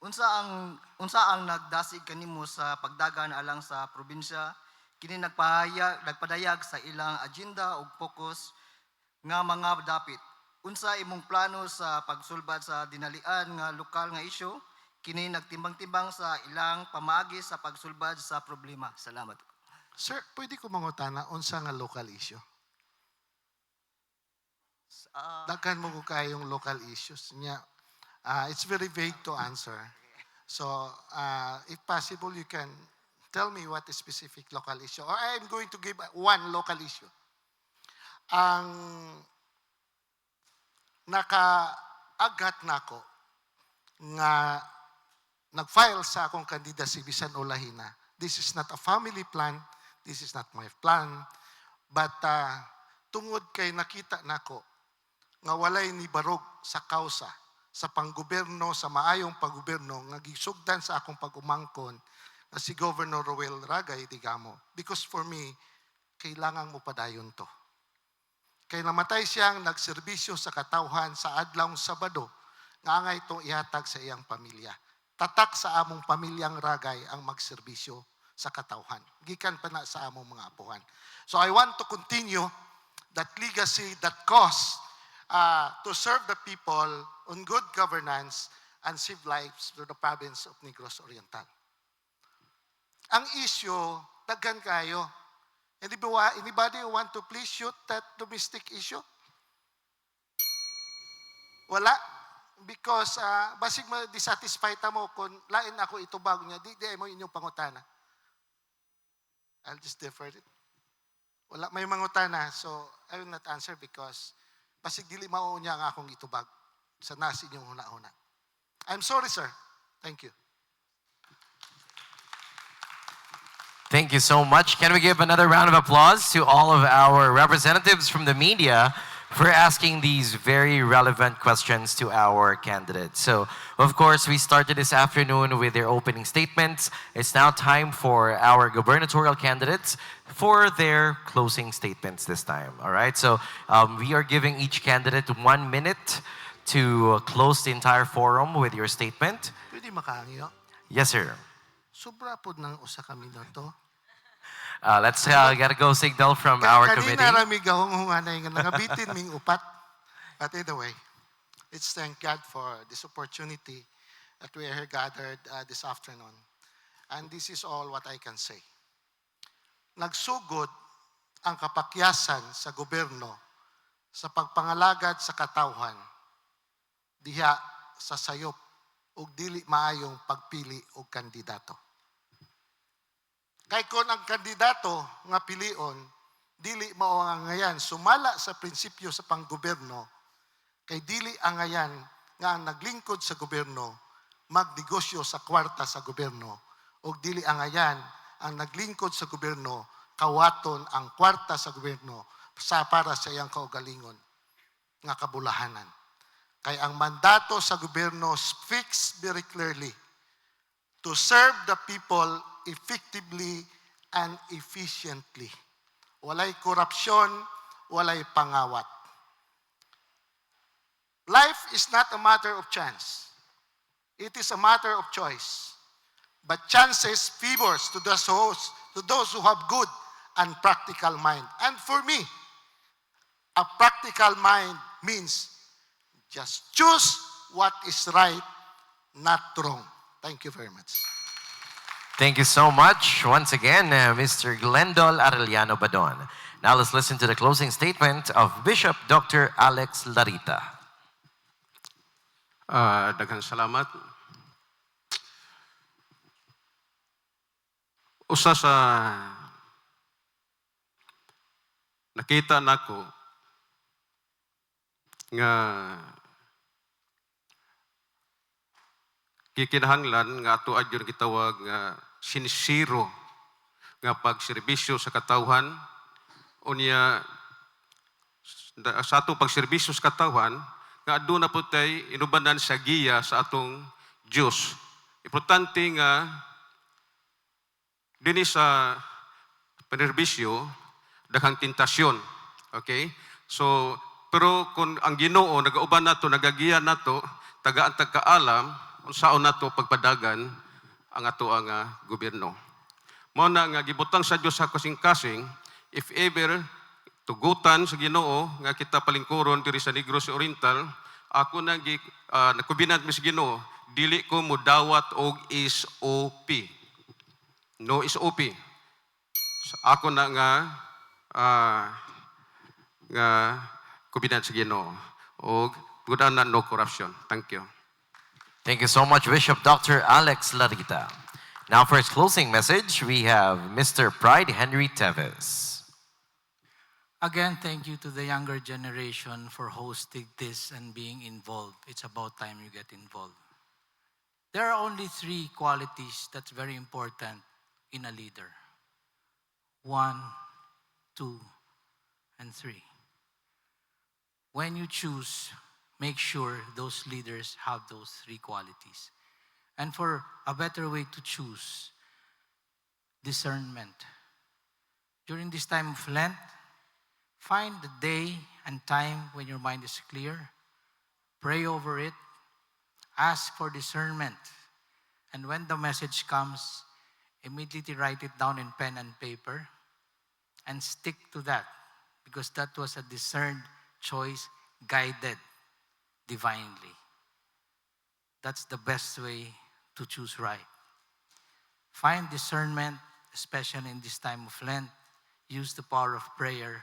Unsa ang nagdasig kanimo sa pagdagan alang sa probinsya kini nagpadayag sa ilang agenda ug focus nga mga dapit. Unsa imong plano sa pagsulbad sa dinalian nga lokal nga isyu kini nagtimbang-timbang sa ilang pamaagi sa pagsulbad sa problema. Salamat. Sir, pwede ko mangutana unsa nga local issue? Daghan mo ko kayong local issues niya. It's very vague to answer. So, if possible, you can tell me what is specific local issue. Or I'm going to give one local issue. Ang naka-agat nako nga nag-file sa akong candidacy bisan o lahina. This is not a family plan. This is not my plan. But tungod kay nakita nako nga walay ni barog sa kausa sa panggoberno, sa maayong paggoberno nga gisugdan sa akong pag-umangkon na si Governor Ruel Ragay Digamo. Because for me, kailangan mo padayon to. Kay namatay siyang nagserbisyo sa katawhan sa adlawng Sabado nga angay itong ihatag sa iyang pamilya. Tatak sa among pamilyang Ragay ang magserbisyo sa katawhan. Gikan pa na sa among mga apuhan. So I want to continue that legacy, that cause, to serve the people on good governance and save lives through the province of Negros Oriental. Ang issue, daghan kayo. Anybody want to please shoot that domestic issue? Wala. Because basig ma-dissatisfied mo kung lain ako itubag niya, di mo inyong pangutana. I'll just defer it. Wala may mangutana, so I will not answer because basig dili mao niya ang akong itubag sa nasi inyong huna-huna. I'm sorry, sir. Thank you. Thank you so much. Can we give another round of applause to all of our representatives from the media for asking these very relevant questions to our candidates. So, of course, we started this afternoon with their opening statements. It's now time for our gubernatorial candidates for their closing statements this time. All right, so we are giving each candidate 1 minute to close the entire forum with your statement. Pwede makaangyo? Yes, sir. Sobra po ng usa kami na to. Let's get a go signal from our committee. Kanina rami gahong-hunganay nga nangabitin ming upat. But anyway, let's thank God for this opportunity that we are here gathered this afternoon. And this is all what I can say. Nagsugod ang kapakyasan sa gobyerno sa pagpangalagad sa katawhan diha sa sayop ug dili maayong pagpili og kandidato. Kay kon ang kandidato nga pilion dili mao ang ngayan sumala sa prinsipyo sa panggobyerno kay dili ang ngayan nga ang naglingkod sa gobyerno magnegosyo sa kwarta sa gobyerno ug dili ang ngayan ang naglingkod sa gobyerno kawaton ang kwarta sa gobyerno sa para sa iyang kaugalingon nga kabulahanan. Kay ang mandato sa gobyerno speaks very clearly to serve the people effectively and efficiently. Walay korupsyon, walay pangawat. Life is not a matter of chance. It is a matter of choice. But chances favors to those who have good and practical mind. And for me, a practical mind means just choose what is right, not wrong. Thank you very much. Thank you so much once again, Mr. Glendol Arellano Badon. Now let's listen to the closing statement of Bishop Dr. Alex Larita. Daghang salamat. Usa sa nakita nako nga kikinahanglan nga ato adyon gitawag nga sinisiro nga pagserbisyo sa katawhan unya sa atong pagserbisyo sa katawhan nga aduna po tay inubanan sa giya sa atong Dios. Importante nga dinhi sa panerbisyo daghang tentasyon. Okay? So pero kung ang Ginoo nagauban nato, nagagiya nato, tagaan tagkaalam unsaon nato pagpadagan ang ato ang gobyerno. Mao na nga gibutang sa Dios sa kasing-kasing, if ever tugutan sa Ginoo nga kita palingkuron diri sa Negros Oriental, ako nang nakubinat mi sa Ginoo, dili ko modawat og SOP. No SOP. Ako na nga kubinat sa Ginoo og gudanan no corruption. Thank you. Thank you so much, Bishop Dr. Alex Larita. Now for his closing message, we have Mr. Pride Henry Teves. Again, thank you to the younger generation for hosting this and being involved. It's about time you get involved. There are only 3 qualities that's very important in a leader. 1, 2, and 3. When you choose, make sure those leaders have those 3 qualities. And for a better way to choose, discernment. During this time of Lent, find the day and time when your mind is clear. Pray over it. Ask for discernment. And when the message comes, immediately write it down in pen and paper and stick to that, because that was a discerned choice, guided divinely. That's the best way to choose right. Find discernment, especially in this time of Lent. Use the power of prayer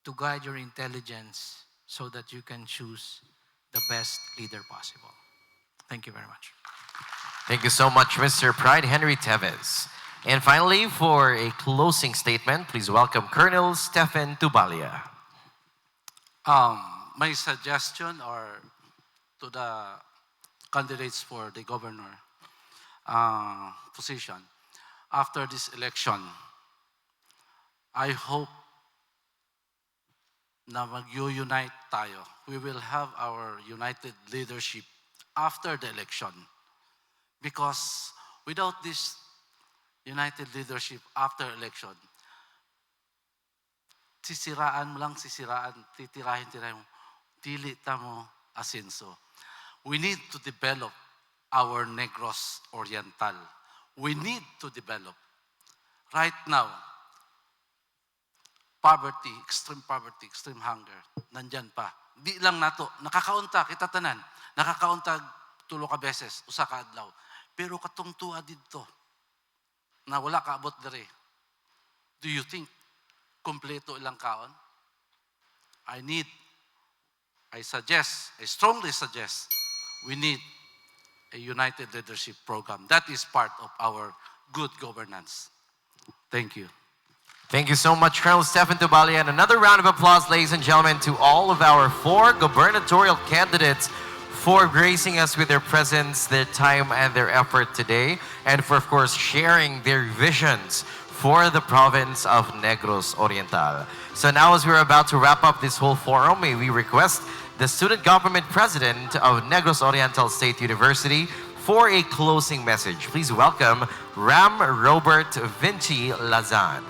to guide your intelligence so that you can choose the best leader possible. Thank you very much. Thank you so much, Mr. Pride Henry Teves. And finally, for a closing statement, please welcome Colonel Stephen Tubalia. My suggestion to the candidates for the governor position, after this election, I hope na mag-unite tayo. We will have our united leadership after the election. Because without this united leadership after election, titirahin mo, titirahin mo, dili ta mo asenso. We need to develop our Negros Oriental. We need to develop. Right now, poverty, extreme hunger, nandyan pa. Di lang nato, nakakaunta, kita tanan, nakakaunta tulo ka beses, usa ka adlaw. Pero katong tuwa dito, na wala ka abot dere. Do you think kompleto ilang kaon? I strongly suggest, we need a united leadership program. That is part of our good governance. Thank you. Thank you so much, Colonel Stephen Tubalia. And another round of applause, ladies and gentlemen, to all of our 4 gubernatorial candidates for gracing us with their presence, their time, and their effort today, and for, of course, sharing their visions for the province of Negros Oriental. So now, as we're about to wrap up this whole forum, may we request the Student Government President of Negros Oriental State University for a closing message. Please welcome Ram Robert Vinci Lazan.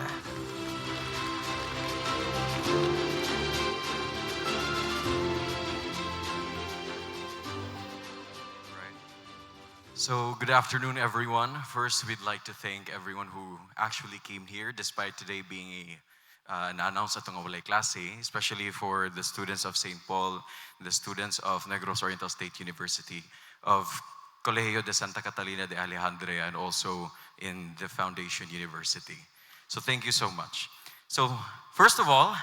So, good afternoon, everyone. First, we'd like to thank everyone who actually came here, despite today being na-announce atong walay klase, especially for the students of St. Paul, the students of Negros Oriental State University, of Colegio de Santa Catalina de Alejandría, and also in the Foundation University. So, thank you so much. So, first of all,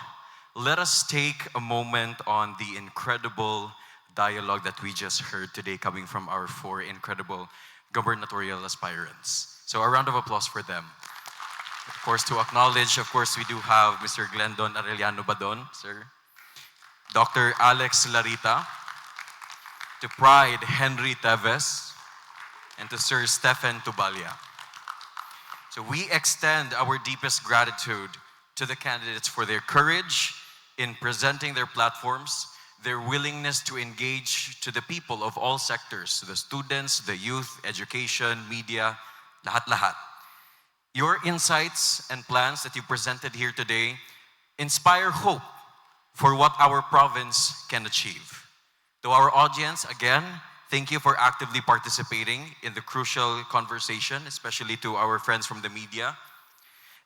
let us take a moment on the incredible dialogue that we just heard today coming from our 4 incredible gubernatorial aspirants. So a round of applause for them. Of course, to acknowledge, of course, we do have Mr. Glendon Arellano Badon, sir. Dr. Alex Larita, to Pride Henry Teves, and to Sir Stephen Tubalia. So we extend our deepest gratitude to the candidates for their courage in presenting their platforms, their willingness to engage to the people of all sectors, the students, the youth, education, media, lahat-lahat. Your insights and plans that you presented here today inspire hope for what our province can achieve. To our audience, again, thank you for actively participating in the crucial conversation, especially to our friends from the media.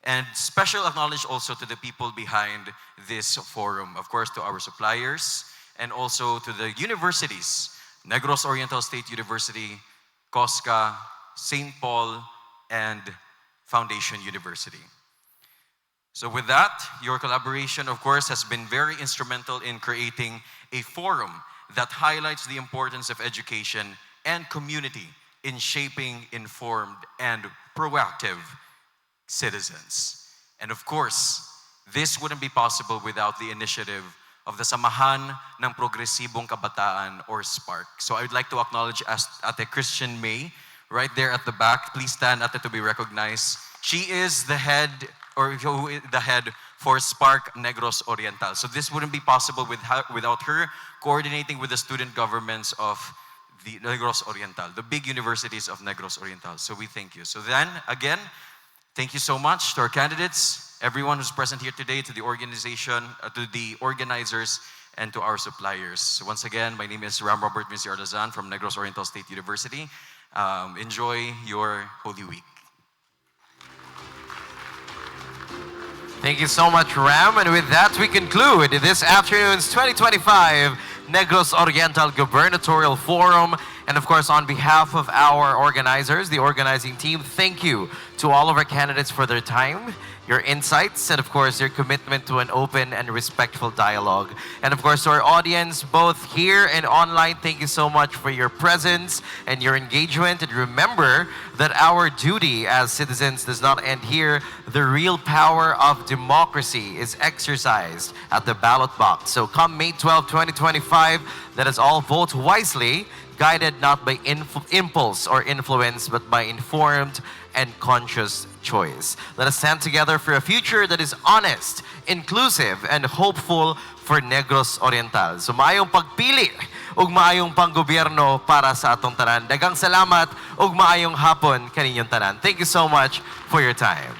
And special acknowledge also to the people behind this forum. Of course, to our suppliers, and also to the universities, Negros Oriental State University, COSCA, St. Paul, and Foundation University. So with that, your collaboration, of course, has been very instrumental in creating a forum that highlights the importance of education and community in shaping informed and proactive citizens. And of course, this wouldn't be possible without the initiative of the Samahan ng Progresibong Kabataan, or SPARK. So I would like to acknowledge Ate Christian May, right there at the back. Please stand, Ate, to be recognized. She is the head, for SPARK Negros Oriental. So this wouldn't be possible without her coordinating with the student governments of the Negros Oriental, the big universities of Negros Oriental. So we thank you. So then, again, thank you so much to our candidates, everyone who's present here today, to the organization, to the organizers, and to our suppliers. So once again, my name is Ram Robert Mr. Arlazan from Negros Oriental State University. Enjoy your Holy Week. Thank you so much, Ram. And with that, we conclude this afternoon's 2025 Negros Oriental Gubernatorial Forum. And of course, on behalf of our organizers, the organizing team, thank you to all of our candidates for their time, your insights, and of course, your commitment to an open and respectful dialogue. And of course, to our audience, both here and online, thank you so much for your presence and your engagement. And remember that our duty as citizens does not end here. The real power of democracy is exercised at the ballot box. So come May 12, 2025, let us all vote wisely, guided not by impulse or influence, but by informed and conscious choice. Let us stand together for a future that is honest, inclusive, and hopeful for Negros Oriental. So maayong pagpili ug maayong panggobyerno para sa atong tanan. Daghang salamat ug maayong hapon kaninyong tanan. Thank you so much for your time.